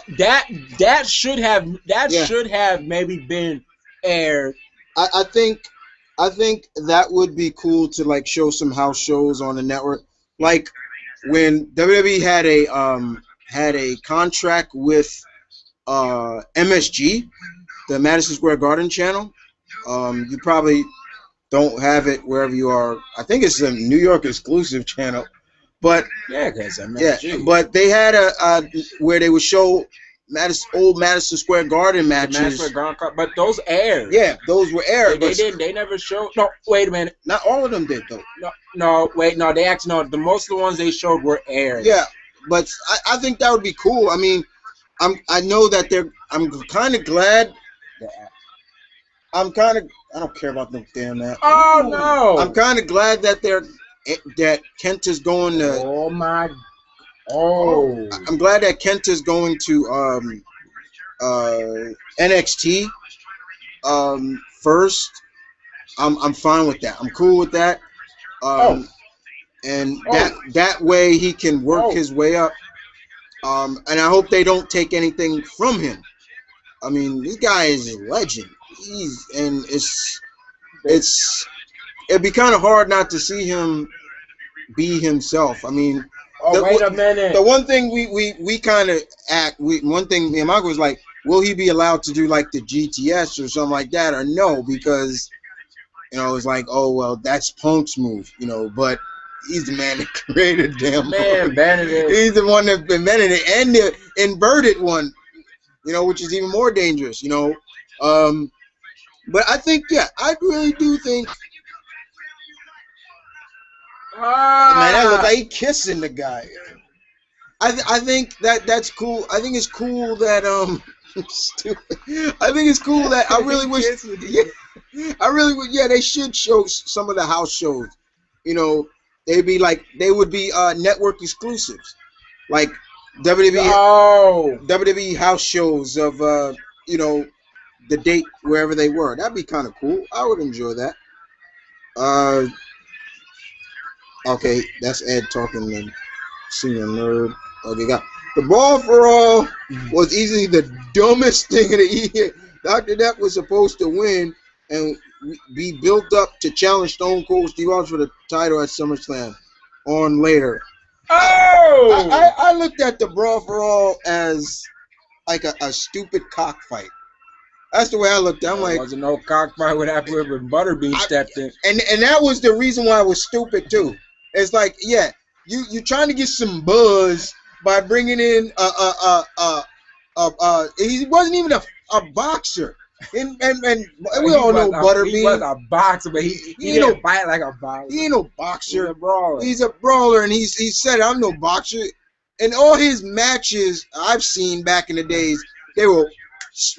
should have maybe been aired. I think that would be cool to show some house shows on the network. Like when WWE had a contract with MSG, the Madison Square Garden channel. You probably don't have it wherever you are. I think it's a New York exclusive channel. But but they had a where they would show old Madison Square Garden matches. But those aired. Yeah, those were aired. They didn't. They never showed. No, wait a minute. Not all of them did though. No. They actually no. The most of the ones they showed were aired. Yeah, but I think that would be cool. I mean, I know that I'm kind of glad. I don't care about no damn that. Oh no. I'm kind of glad that Kenta's going to. Oh my. Oh. I'm glad that Kenta's going to NXT first. I'm fine with that. I'm cool with that. And that way he can work his way up. And I hope they don't take anything from him. I mean, this guy is a legend. It'd be kind of hard not to see him be himself. I mean, wait a minute. The one thing we kind of one thing me and Michael was like, will he be allowed to do like the GTS or something like that, or no? Because it's like, oh well, that's Punk's move, but he's the man that created damn man, Bennett. He's the one that invented it and the inverted one, which is even more dangerous, But I think, I really do think. Man, that looks like he kissing the guy. I think that's cool. I think it's cool that Stupid. I think it's cool that I really wish. Yeah, I really would. Yeah, they should show some of the house shows. You know, they would be network exclusives, like WWE house shows of you know, the date wherever they were. That'd be kind of cool. I would enjoy that. Uh, okay, that's Ed talking to Senior Nerd. Okay, got the Ball for All was easily the dumbest thing in the year. Dr. Depp was supposed to win and be built up to challenge Stone Cold Steve Austin for the title at SummerSlam on later. Oh! I looked at the Brawl for All as like a stupid cockfight. That's the way I looked at it. I'm like, there wasn't no cockfight with that when Butterbean stepped in. And that was the reason why it was stupid too. It's like, yeah, you trying to get some buzz by bringing in he wasn't even a boxer. And we all know Butterbean. He was a boxer, but he didn't fight like a boxer. He ain't no boxer. He's a brawler. He's a brawler, and he said, I'm no boxer. And all his matches I've seen back in the days, they were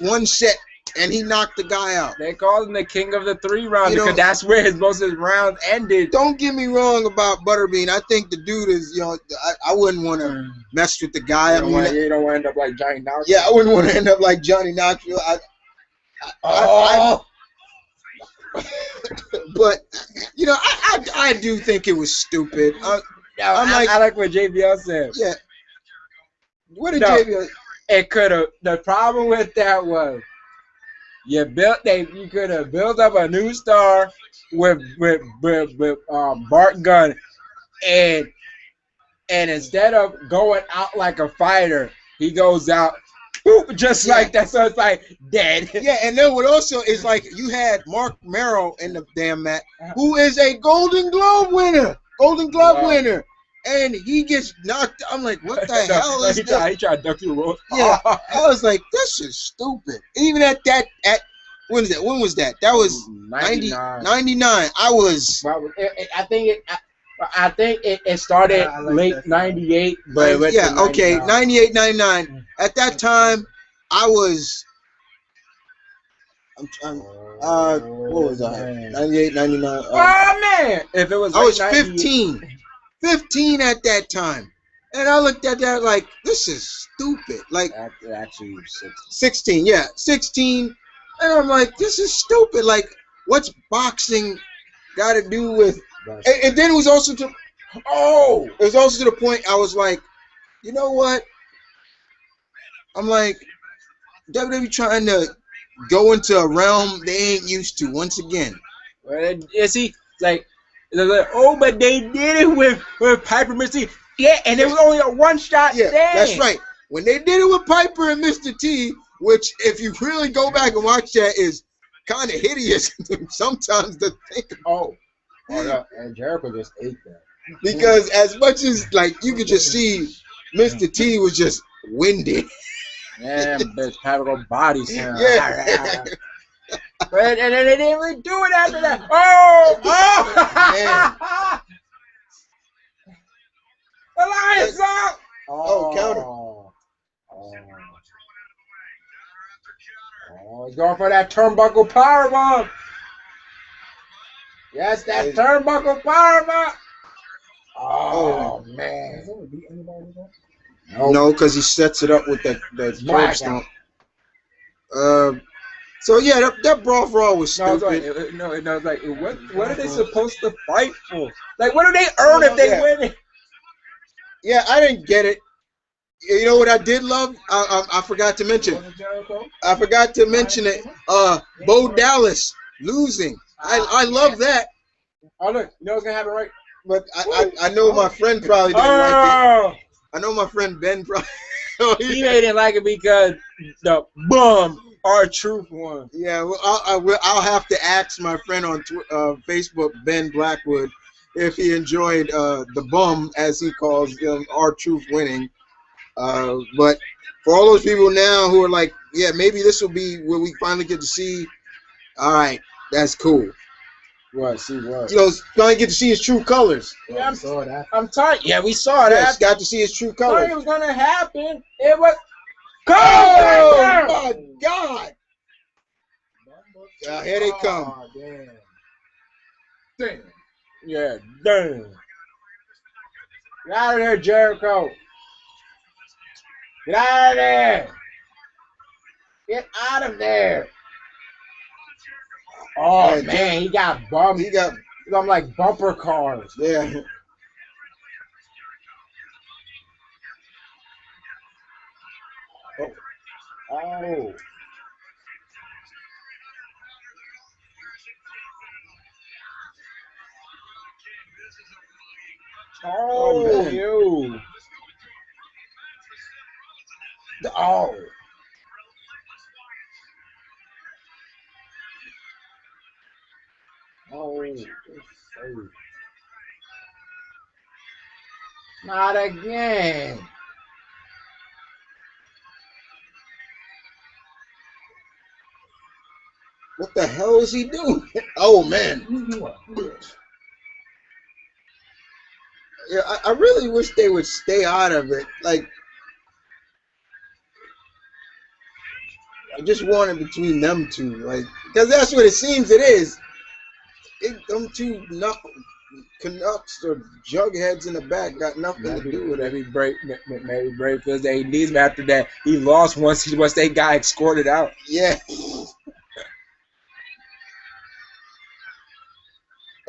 one set, and he knocked the guy out. They called him the king of the 3 rounds because that's where most of his rounds ended. Don't get me wrong about Butterbean. I think the dude is, you know, I wouldn't want to mess with the guy. You don't want to end up like Johnny Knoxville. Yeah, I wouldn't want to end up like Johnny Knoxville. But you know, I do think it was stupid. I like what JBL said. Yeah. What did JBL? It could have. The problem with that was you could have built up a new star with Bart Gunn, and instead of going out like a fighter, he goes out. Just like that, so it's like dead. Yeah, and then what also is like you had Mark Merrill in the damn match, who is a Golden Glove winner, and he gets knocked. I'm like, what the hell is that? He tried to duck through the rope. Yeah, I was like, this is stupid. Even at when was that? That was 99. I was. Well, I think it started late 98, but it went to 99. 98, 99. At that time, I was. What was I? 98, 99. Oh man! If it was, I was 15. 15 at that time, and I looked at that like, this is stupid. Like, actually, 16. Yeah, 16. And I'm like, this is stupid. Like, what's boxing got to do with? And then it was also to the point I was like, you know what? I'm like, WWE trying to go into a realm they ain't used to once again. Well, see, like, but they did it with Piper Missy. Yeah, and it was only a one-shot thing. That's right. When they did it with Piper and Mr. T, which if you really go back and watch that is kind of hideous sometimes to think about. Oh yeah, and Jericho just ate that. Because as much as like you could just see Mr. T was just winded. Yeah, bitch, have a body sound. Yeah. But and then they didn't really do it after that. Oh! Alliance up! Counter. Oh, he's going for that turnbuckle powerbomb. Yes, that turnbuckle powerbomb. Oh man. No, because he sets it up with the curb stomp. So yeah, that brawl for all was stupid. What are they supposed to fight for? Like, what do they earn if they win it? Yeah, I didn't get it. You know what I did love? I forgot to mention. I forgot to mention it. Bo Dallas losing. I love that. Oh look, you know what's gonna happen, right? But I know my friend probably didn't like it. I know my friend Ben probably. He didn't like it because the bum R-Truth won. Yeah, well, I'll have to ask my friend on Facebook, Ben Blackwood, if he enjoyed the bum, as he calls them, R-Truth winning. But for all those people now who are like, yeah, maybe this will be where we finally get to see. All right, that's cool. What? See what? You know, finally get to see his true colors. Yeah, I saw that. I'm tired. Yeah, we saw that. Got to see his true colors. It was gonna happen. It was. Oh my God! Here they come. Oh, damn. Yeah, damn. Get out of there, Jericho. Get out of there. Get out of there. Oh, man, he got bumped. He got I'm like bumper cars. yeah. Oh. Oh, man. you. Oh. Oh. Not again. What the hell is he doing? Oh man. Yeah, I really wish they would stay out of it. Like, I just want it between them two, like, because that's what it seems it is. Them two Canucks or jugheads in the back got nothing to do with it. Maybe break because they needs him after that. He lost once they got escorted out. Yeah.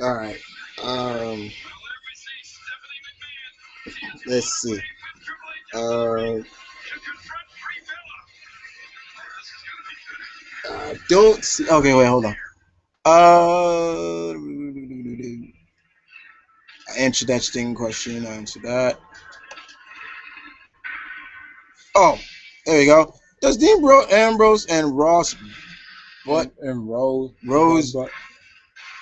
All right. Let's see. Don't see. Okay, wait, hold on. I answered that sting question. I answered that. Oh, there you go. Does Dean Ambrose and Ross and Rose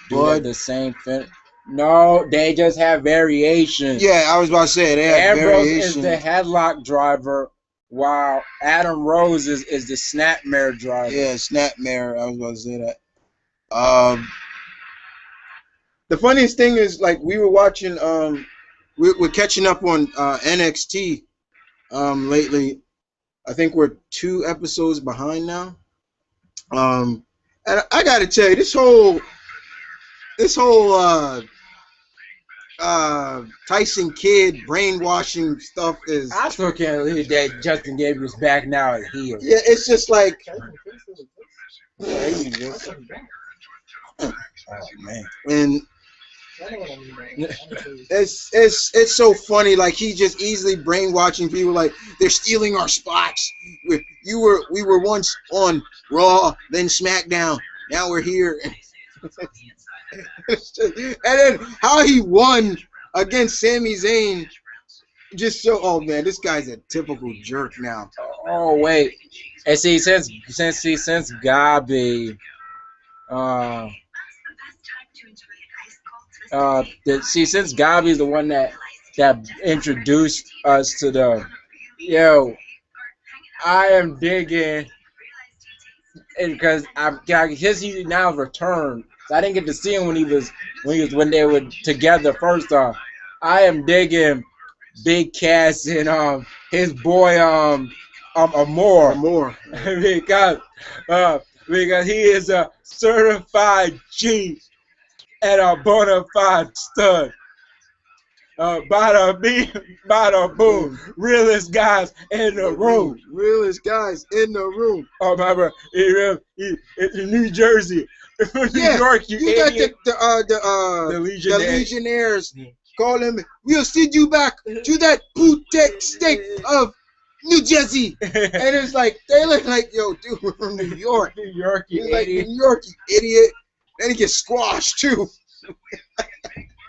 do have the same thing? No, they just have variations. Yeah, I was about to say they have Ambrose variations. is the headlock driver, while Adam Rose is the snapmare driver. Yeah, snapmare. I was about to say that. The funniest thing is, like, we were watching. We're catching up on NXT. Lately, I think we're 2 episodes behind now. And I gotta tell you, this whole Tyson Kidd brainwashing stuff is. I still can't believe that Justin Gabriel's back now as heel. Yeah, it's just like. Oh man. And it's so funny. Like, he just easily brainwashing people. Like, they're stealing our spots. We were once on Raw, then SmackDown. Now we're here. And then how he won against Sami Zayn just so. Oh man, this guy's a typical jerk now. Oh wait, and see since Gabi, since Gabi's the one that introduced us to the, I am digging, because he's now returned. So I didn't get to see him when they were together first off. I am digging Big Cass and his boy Amore. because he is a certified G and a bona fide stud. Bada bing, bada boom. Realest guys in the room. Realest guys in the room. Oh, remember, in New Jersey. New York, you idiot. Got the Legionnaires. Call him. We'll send you back to that bootleg state of New Jersey. And it's like, they look like, yo, dude, we're from New York. New York, you He's idiot. Like, New York, you idiot. Then he gets squashed too.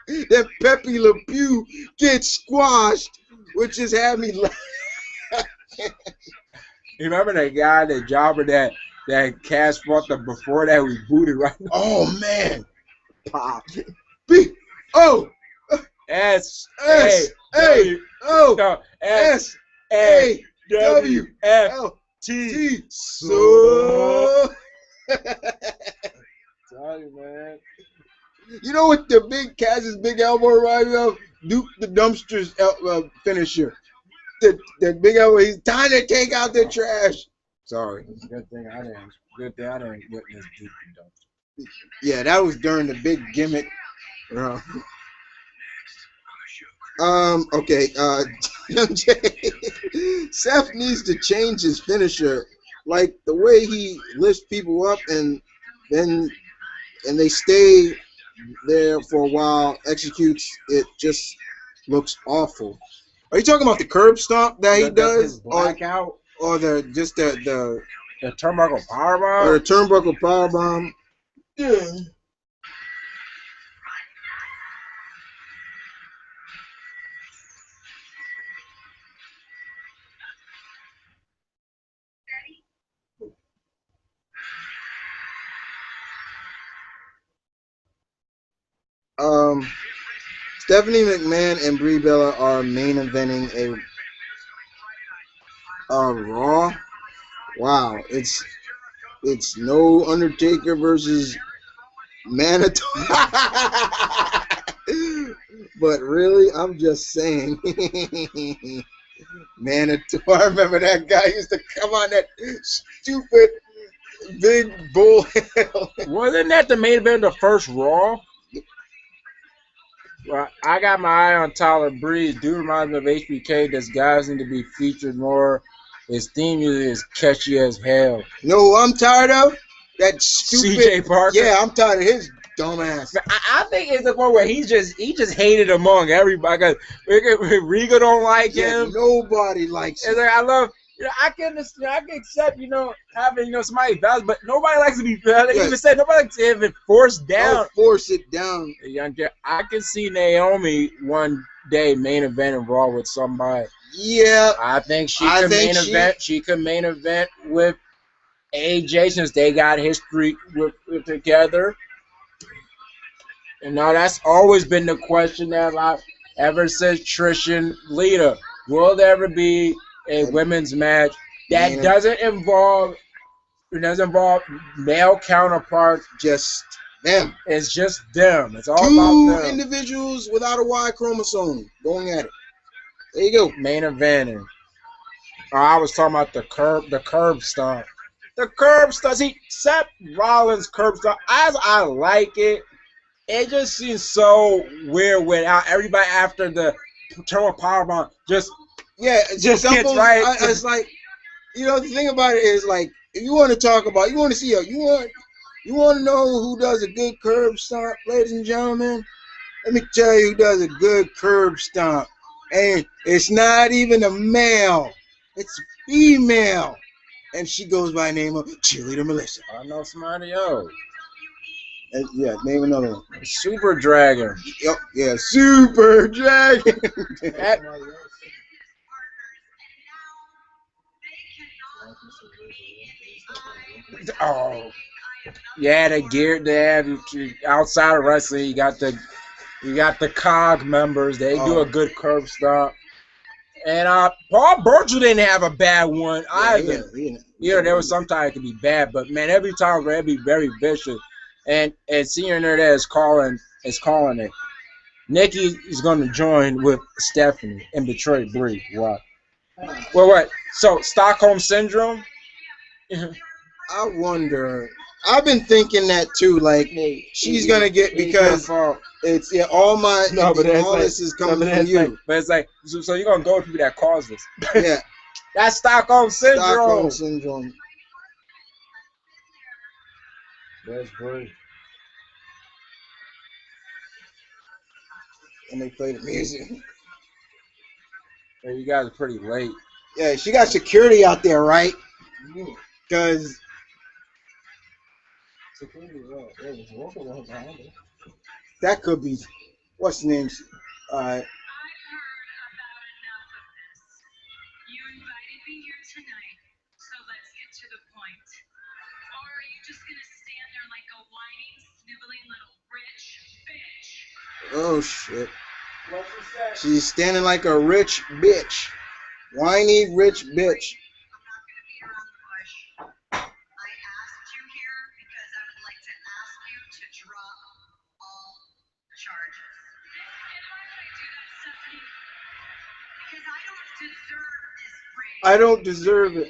That Pepe Le Pew gets squashed, which just had me laugh. You remember that guy, that jobber that Cash fought before that we booted right now? Oh man. Pop. B O S S A O S A W L T. So. Sorry, man. You know what the Cass's big elbow reminds me of? Duke the Dumpster's finisher. the big old, he's time to take out the trash. Sorry. It's a good thing I didn't. Good thing I didn't witness Duke though. Yeah, that was during the big gimmick. Okay. MJ, Seth needs to change his finisher, like the way he lifts people up and then they stay there for a while, executes it just looks awful. Are you talking about the curb stomp that he does, blackout, or the turnbuckle powerbomb, or the turnbuckle powerbomb? Yeah. Stephanie McMahon and Brie Bella are main eventing a Raw. Wow, it's no Undertaker versus Manitou. But really, I'm just saying, Manitou. I remember that guy used to come on that stupid big bull. Wasn't that the main event of the first Raw? Well, I got my eye on Tyler Breeze. Dude reminds me of HBK. This guys need to be featured more. His theme music is catchy as hell. You know who I'm tired of? That stupid CJ Parker. Yeah, I'm tired of his dumbass. I think it's the one where he just hated among everybody. Riga don't like him. Nobody likes him. Like, I love. I can accept, having, somebody valid, but nobody likes to be valid. Even said nobody likes to have it forced down. Don't force it down. I can see Naomi one day main event and Raw with somebody. Yeah. I think she could main event. She could main event with AJ since they got history with together. And now that's always been the question that ever since Trish and Lita. Will there ever be a women's match that doesn't involve male counterparts? Just them. It's just them. It's all about them. Two individuals without a Y chromosome going at it. There you go. Main eventing. I was talking about the curb stomp. The curb stomp. See, Seth Rollins' curb stomp. As I like it, it just seems so weird without everybody after the terminal powerbomb just gets right. It's like, the thing about it is, like, if you want to talk about, you want to see you want to know who does a good curb stomp, ladies and gentlemen. Let me tell you who does a good curb stomp, and it's not even a male, it's female, and she goes by the name of Cheerleader Melissa. I know somebody else. Yeah, name another one. Super Dragon. Yep, yeah, Super Dragon. Oh, yeah, the gear they have outside of wrestling. You got the COG members. They do a good curb stomp. And Paul Burchill didn't have a bad one either. There was sometimes it could be bad, but man, every time it'd be very vicious. And seeing her there is calling it. Nikki is going to join with Stephanie and betray Brie. Wow. Well, what? So Stockholm Syndrome. I wonder. I've been thinking that too. Like, she's gonna get, because it's all this is coming from you. But it's like, so you're gonna go with people that caused this. Yeah. That's Stockholm Syndrome. Stockholm Syndrome. That's great. And they play the music. Hey, you guys are pretty late. Yeah, she got security out there, right? Because that could be, what's the name? Oh shit. She's standing like a rich bitch. Whiny rich bitch. I don't deserve it.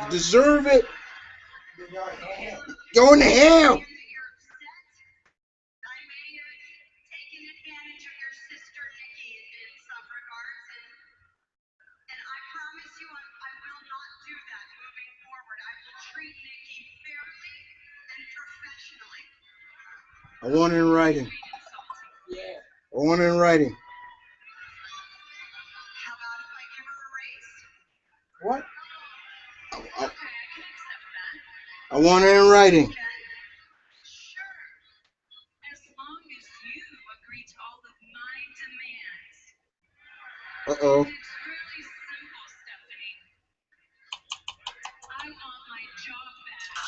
You deserve it. Going to hell. I want it in writing. I want it in writing. What? I want it in writing. Uh-oh.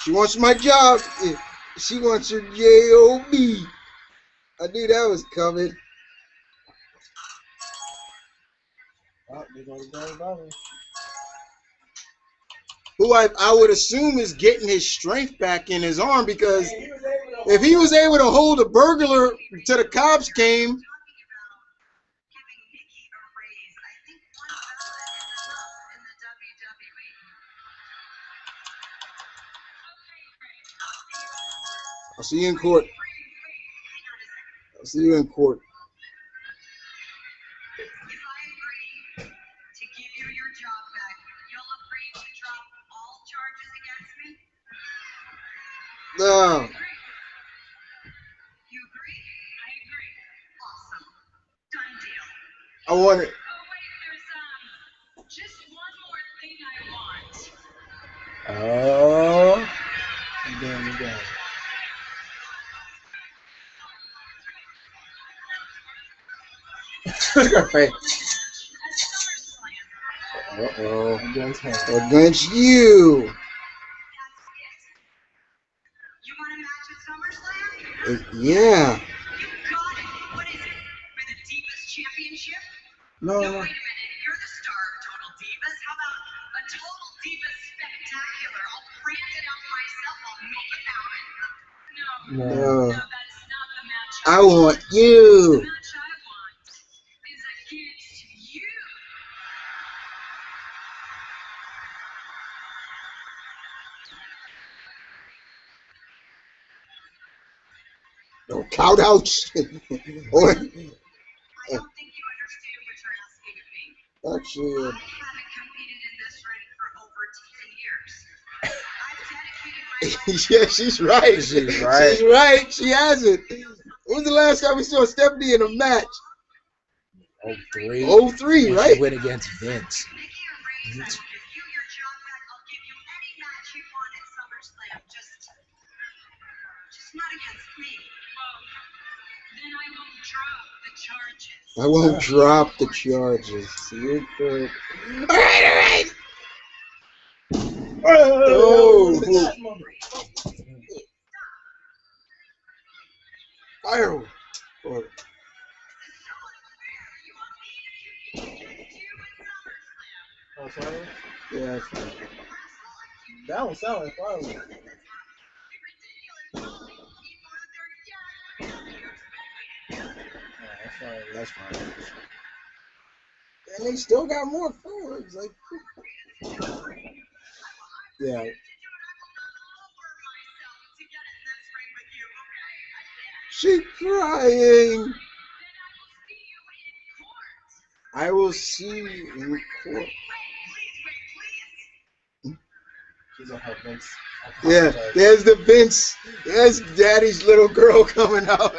She wants my job. She wants her J-O-B. I knew that was coming. Oh, they're gonna go above me. Who I would assume is getting his strength back in his arm, because if he was able to hold a burglar till the cops came. I'll see you in court. I'll see you in court. No. I want it. Oh. You're doing. Look at her face. Uh-oh. Against him. Against you. Yeah. No. Wait a minute. You're the star of Total Divas. How about a Total Divas Spectacular? I'll print it up myself. I'll make it happen. No, No. that's not the match I want The you. match I want is against you. No count outs. Or I don't think you understand what you're asking of me. actually, I haven't competed in this ring for over 10 years. I've dedicated my life yeah, she's right. She's right. She's right. She hasn't. When was the last time we saw Stephanie in a match? 03. 03, When right? she went against Vince. Nikki or Reyes, I will give you your job back. I'll give you any match you want at SummerSlam. Just not against me. Then I won't drop the charges. I won't drop the charges. See you good. All right. Oh. Fire. Or, Oh, sorry? yeah, that's fine. That one sounded like fireworks. That's fine. And they still got more fireworks. Like, yeah. She's crying. I will see you in court. She's on her Vince. Yeah, there's the Vince. There's Daddy's little girl coming out.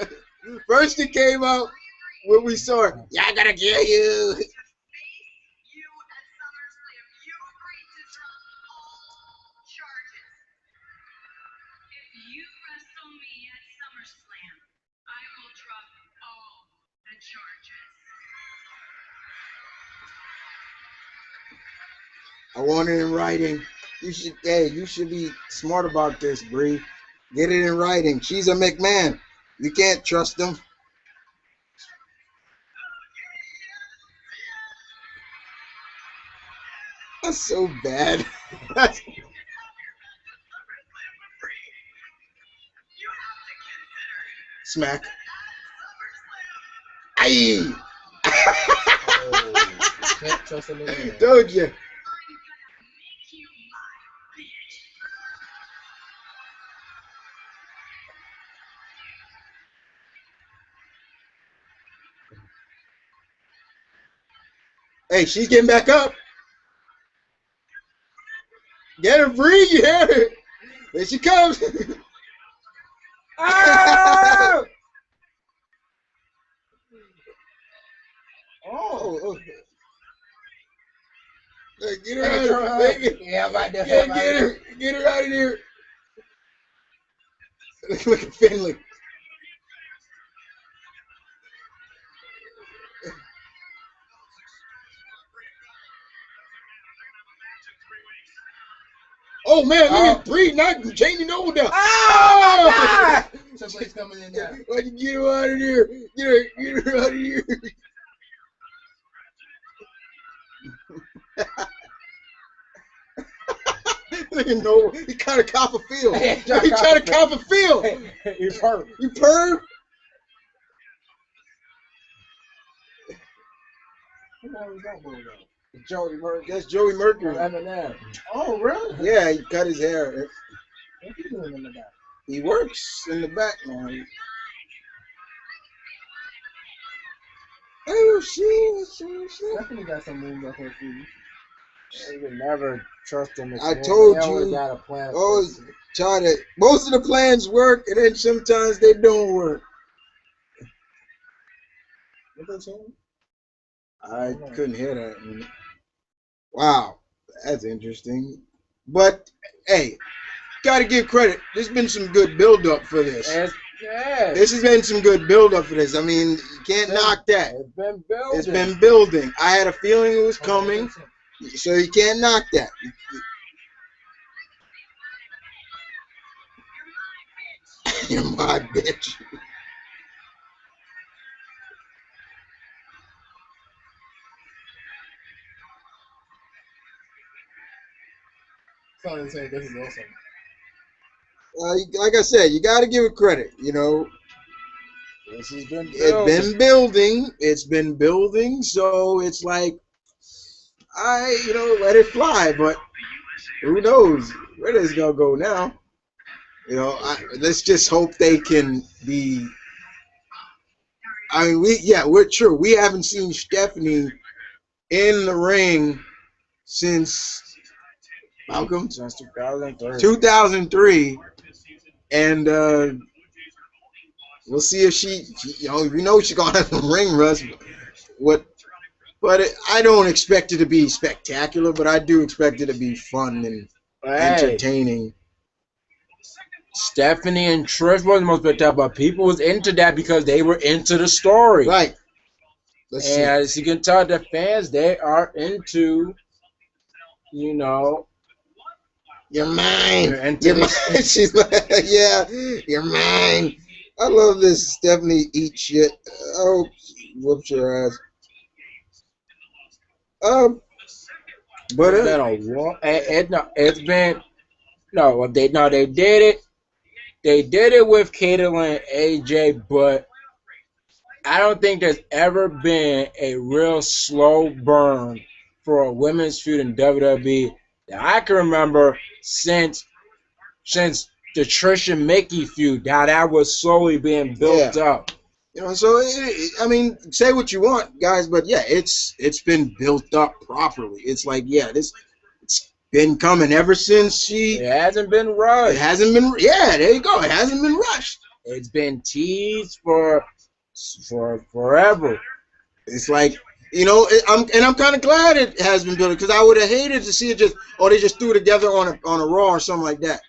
First it came out when we saw her. Yeah, I gotta kill you. I want it in writing. You should be smart about this, Bree. Get it in writing. She's a McMahon. You can't trust him. That's so bad. Smack. Aye. Can't trust him anymore. Told you. Hey, she's getting back up. Get her free, yeah. There she comes. Oh! Oh. Hey, get her Hey, out throw of her. here. Yeah, I'm right there. Get her out of here. Look at Finley. Oh man, look at Bree not changing over there. Oh my God! Somebody's coming in now. Why'd you get her out of here? Get her out of here. Look at Noah. He kind of cop a feel. He trying to cop a feel. You perv. You perv. Who was that boy though? Joey Mercury. That's Joey Mercury. Eminem. Oh, really? Yeah, he cut his hair. What's he doing in the back? He works in the back now. Oh, shit. Definitely got some moves up her sleeve. You can never trust them. I told you. Got a plan. Oh, try to. Most of the plans work, and then sometimes they don't work. What they saying? I couldn't hear that. Wow, that's interesting. But hey, gotta give credit. There's been some good build-up for this. Yeah. This has been some good build-up for this. I mean, you can't knock that. It's been building. It's been building. I had a feeling it was coming, so you can't knock that. You're my bitch. So they say this is awesome. Like I said, you got to give it credit. You know, This has been it's been building. It's been building. So it's like, let it fly. But who knows where this gonna go now? Let's just hope they can be. I mean, we're true. We haven't seen Stephanie in the ring since Malcolm since 2003. 2003, and we'll see if she we know she's gonna have some ring rust. I don't expect it to be spectacular, but I do expect it to be fun and entertaining. Stephanie and Trish wasn't the most spectacular, but people was into that because they were into the story. Right. Let's see. As you can tell, the fans, they are into, You're mine. You're into You're mine. She's like, yeah, you're mine. I love this. Stephanie eat shit. Oh, whoops your ass. But it's been a war. It's been they did it. They did it with Caitlyn and AJ, but I don't think there's ever been a real slow burn for a women's feud in WWE that I can remember since the Trish and Mickey feud. How that was slowly being built up. So I mean, say what you want, guys, but yeah, it's been built up properly. It's like, it's been coming ever since It hasn't been rushed. It hasn't been. Yeah, there you go. It hasn't been rushed. It's been teased for forever. It's like, I'm kind of glad it has been built, because I would have hated to see it they just threw it together on a Raw or something like that.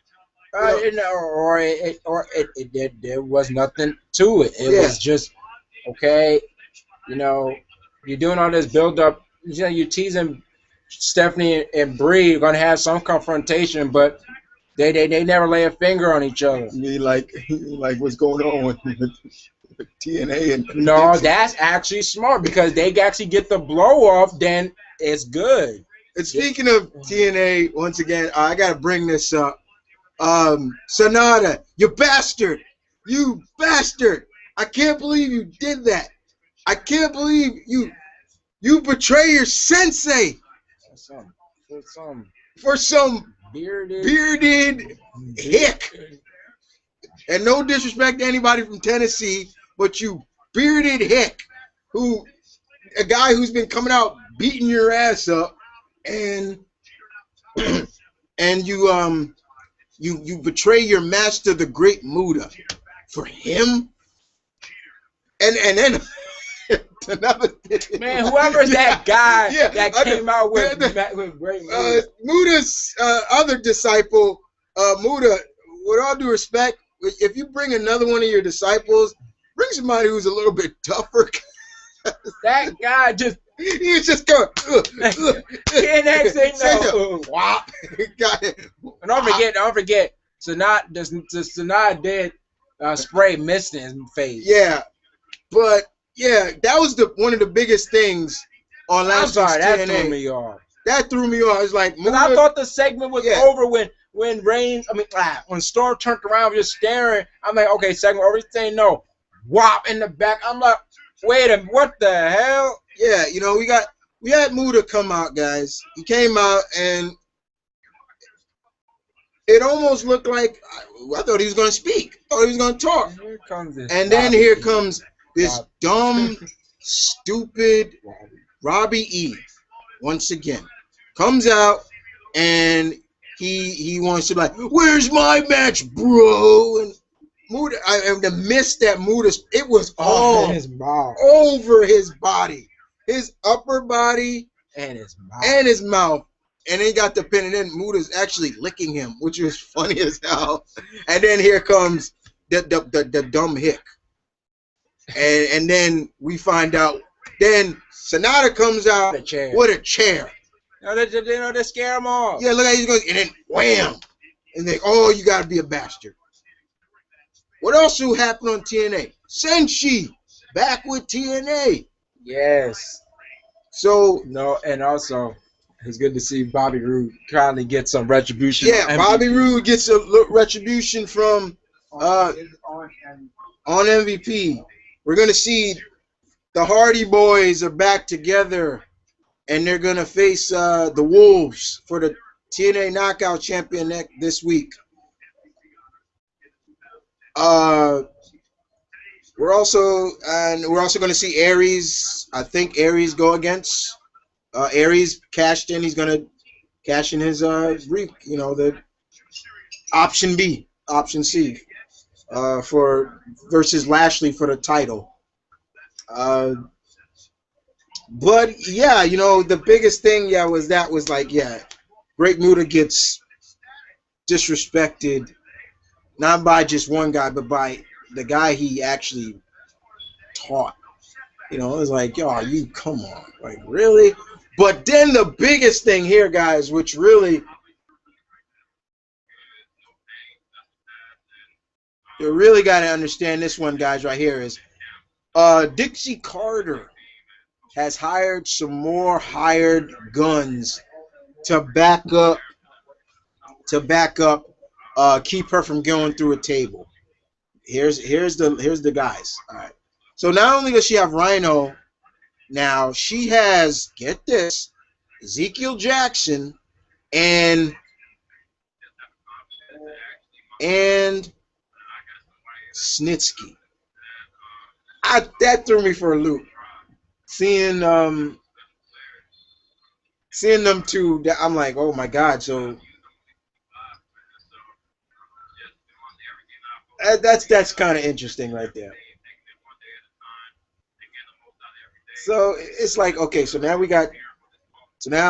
There was nothing to it. It was just, okay, you're doing all this build up. You're teasing Stephanie and Brie are gonna have some confrontation, but they never lay a finger on each other. You mean like what's going on with TNA and no, that's actually smart because they actually get the blow off. Then it's good. And speaking of TNA, once again, I gotta bring this up. Sonata, you bastard! I can't believe you did that. I can't believe you betray your sensei for some bearded hick. And no disrespect to anybody from Tennessee, but you bearded hick, a guy who's been coming out beating your ass up, and and you betray your master, the great Muda, for him. And then another Man, whoever's that guy Yeah, that I came know. out with, The- with great moves. Muda's other disciple, Muda, with all due respect, if you bring another one of your disciples, bring somebody who's a little bit tougher. That guy just He was just going, TNX ain't no. whop. Got it. And don't forget, Sanaa did spray mist in his face. Yeah, but yeah, that was one of the biggest things on I'm last sorry, week's that TNA. threw me off. That threw me off. It's like, Because I thought the segment was Yeah. over when when Storm turned around just staring. I'm like, okay, segment over. He's saying no. Whop in the back. I'm like, wait a minute, what the hell? yeah, we had Muda come out, guys. He came out and it almost looked like I thought he was going to speak. I thought he was going to talk. Here comes this. And then here comes this dumb, stupid Robbie E. Once again comes out and he wants to be like, where's my match, bro? And Muda, and the mist that Muda, it was all his mouth over his body, his upper body and his mouth. and his mouth. And then he got the pin, and then Muda's actually licking him, which was funny as hell. And then here comes the dumb hick. And then we find out. Then Sonata comes out The chair. with a chair. They scare him off. Yeah, look how he's going, and then wham. And then, oh, you got to be a bastard. What else will happen on TNA? Senshi back with TNA. Yes. So, No, and also it's good to see Bobby Roode finally get some retribution. yeah, on Bobby MVP. Roode gets a retribution from on MVP. We're going to see the Hardy Boys are back together, and they're going to face the Wolves for the TNA Knockout Champion this week. We're also going to see Aries. I think Aries go against Aries cashed in. He's going to cash in his the option B, option C, for versus Lashley for the title. But yeah, the biggest thing was Great Muta gets disrespected, not by just one guy, but by the guy he actually taught. It's like, yo, you come on, like really? But then the biggest thing here, guys, which really you really got to understand this one, guys, right here is Dixie Carter has hired some more hired guns to back up, keep her from going through a table. Here's the guys. All right. So not only does she have Rhino, now she has, get this, Ezekiel Jackson and Snitsky. That threw me for a loop. Seeing them two, I'm like, oh my God. So that's kind of interesting right there. So it's like, okay, so now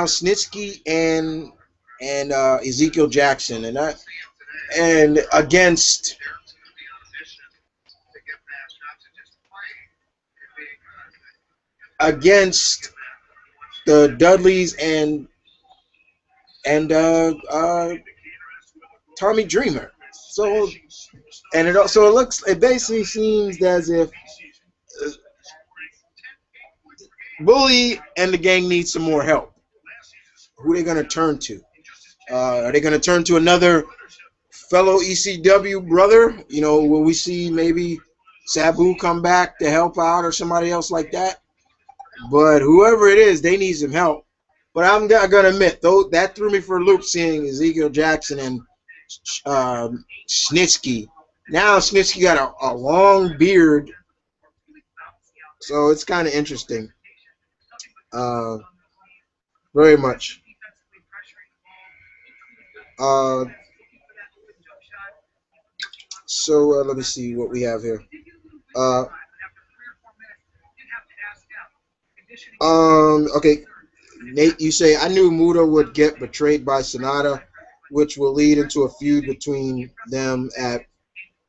Snitsky and Ezekiel Jackson and against the Dudleys and Tommy Dreamer. So it basically seems as if Bully and the gang need some more help. Who are they going to turn to? Are they going to turn to another fellow ECW brother? Will we see maybe Sabu come back to help out or somebody else like that. But whoever it is, they need some help. But I'm gonna admit, though, that threw me for a loop seeing Ezekiel Jackson and Snitsky. Now Snitsky got a long beard, so it's kind of interesting. Uh, very much. Uh, so let me see what we have here. Uh, okay, Nate, you say I knew Muda would get betrayed by Sonata, which will lead into a feud between them at.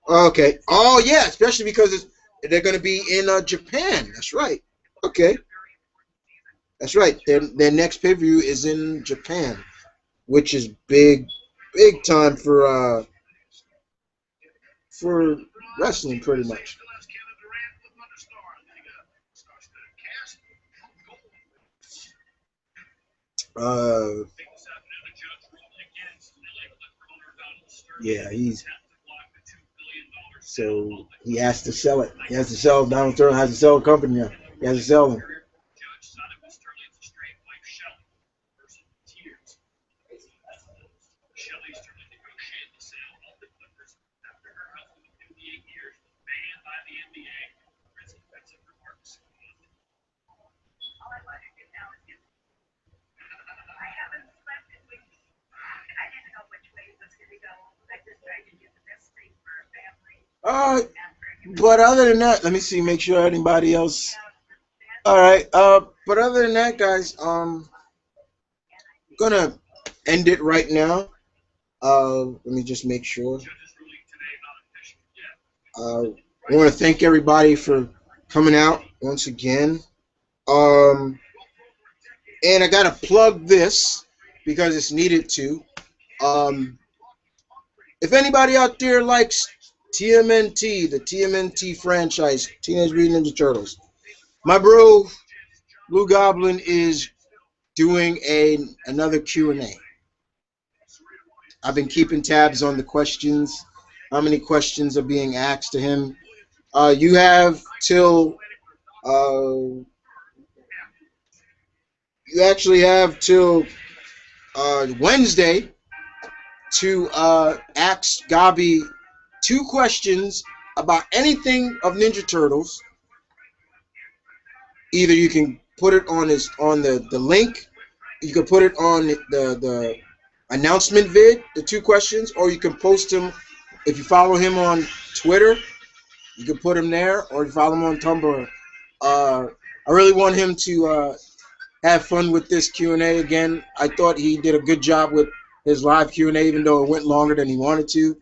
Okay. Oh yeah, especially because they're going to be in Japan. That's right. Okay, that's right. Their next pay per view is in Japan, which is big time for wrestling, pretty much. Uh, yeah, he has to sell it. He has to sell. Donald Sterling has to sell the company now. He has to sell them. Uh, but other than that, let me see. Make sure anybody else. All right. But other than that, guys, gonna end it right now. Let me just make sure. I want to thank everybody for coming out once again. Um, and I gotta plug this because it's needed to. Um, if anybody out there likes TMNT, the TMNT franchise, Teenage Mutant Ninja Turtles, my bro Blue Goblin is doing another Q&A. I've been keeping tabs on the questions, how many questions are being asked to him. You have till uh, you actually have till Wednesday to ask Gabi 2 questions about anything of Ninja Turtles. Either you can put it on the link, you can put it on the announcement vid, the 2 questions, or you can post them if you follow him on Twitter. You can put him there, or if you follow him on Tumblr. I really want him to have fun with this Q&A again. I thought he did a good job with his live Q&A, even though it went longer than he wanted to.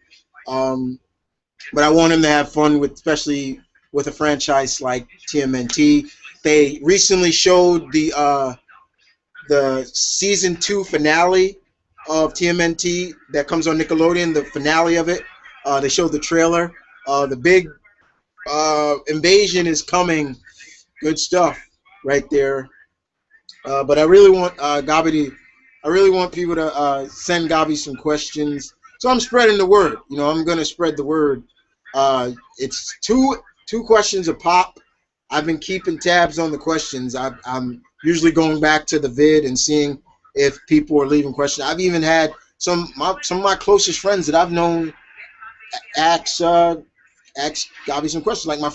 But I want him to have fun with, especially with a franchise like TMNT. They recently showed the season 2 finale of TMNT that comes on Nickelodeon. The finale of it. They showed the trailer. The big invasion is coming. Good stuff right there. But I really want Gabi to. I really want people to send Gabi some questions. So I'm spreading the word. I'm gonna spread the word. It's two questions a pop. I've been keeping tabs on the questions. I'm usually going back to the vid and seeing if people are leaving questions. I've even had some of my closest friends that I've known ask Gabi some questions. Like my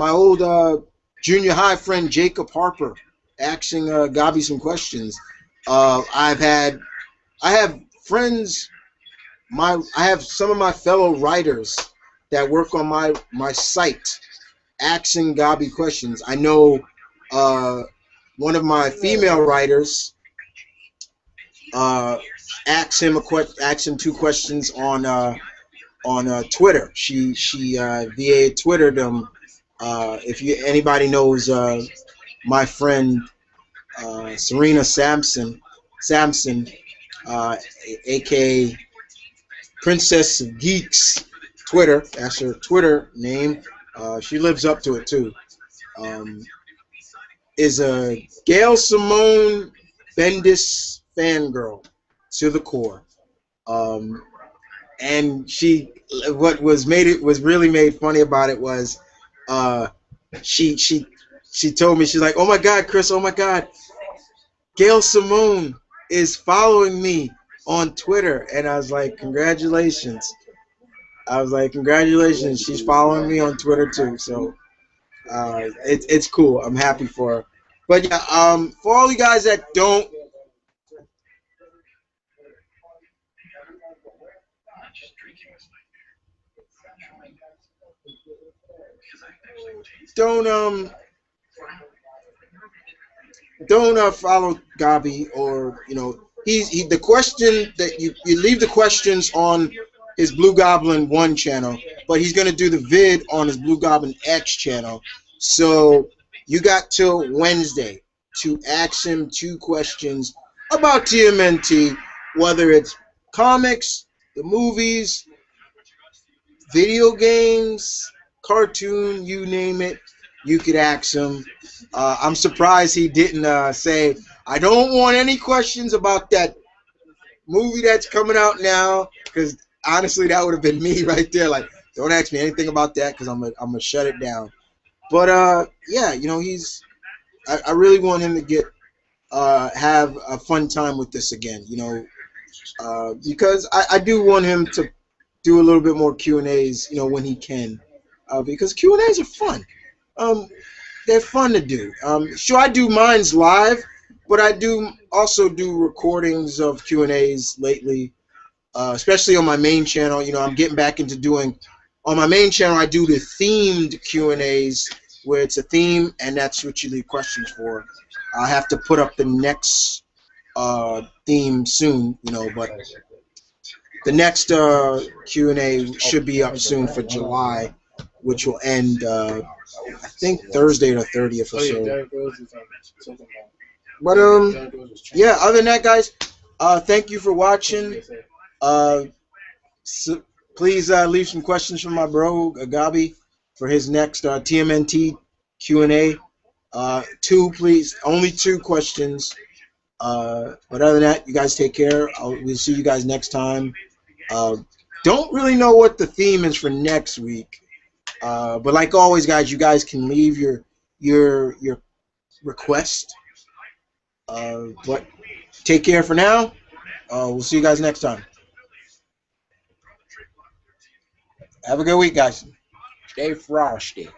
old junior high friend Jacob Harper asking Gabi some questions. I have friends. I have some of my fellow writers that work on my site asking Gabi questions. I know one of my female writers asked him 2 questions on Twitter. She VA Twittered him. If anybody knows my friend Serena Sampson, aka Princess of Geeks, Twitter. That's her Twitter name. She lives up to it too. Is a Gail Simone Bendis fangirl to the core. and what was really made funny about it was, uh, she told me, she's like, oh my God, Chris, oh my God, Gail Simone is following me on Twitter, and I was like, congratulations. I was like, congratulations, she's following me on Twitter too. So it's cool. I'm happy for her. But yeah, for all you guys that don't don't follow Gabi, or he the question that you leave the questions on his Blue Goblin 1 channel, but he's gonna do the vid on his Blue Goblin X channel. So you got till Wednesday to ask him 2 questions about TMNT, whether it's comics, the movies, video games, cartoon, you name it, you could ask him. I'm surprised he didn't say, I don't want any questions about that movie that's coming out now, because honestly, that would have been me right there. Like, don't ask me anything about that, because I'm gonna shut it down. But yeah, I really want him to get have a fun time with this again. Because I do want him to do a little bit more Q&As, when he can, because Q&As are fun. They're fun to do. Sure, I do mine's live, but I do also do recordings of Q&As lately, especially on my main channel. I'm getting back into doing, on my main channel, I do the themed Q&As, where it's a theme, and that's what you leave questions for. I have to put up the next theme soon, but the next Q&A should be up soon for July, which will end, I think, Thursday the 30th or so. But yeah. Other than that, guys, thank you for watching. So please leave some questions for my bro Gabi for his next TMNT Q&A. 2, please. Only 2 questions. But other than that, you guys take care. We'll see you guys next time. Don't really know what the theme is for next week. But like always, guys, you guys can leave your request. But take care for now. We'll see you guys next time. Have a good week, guys. Stay frosty.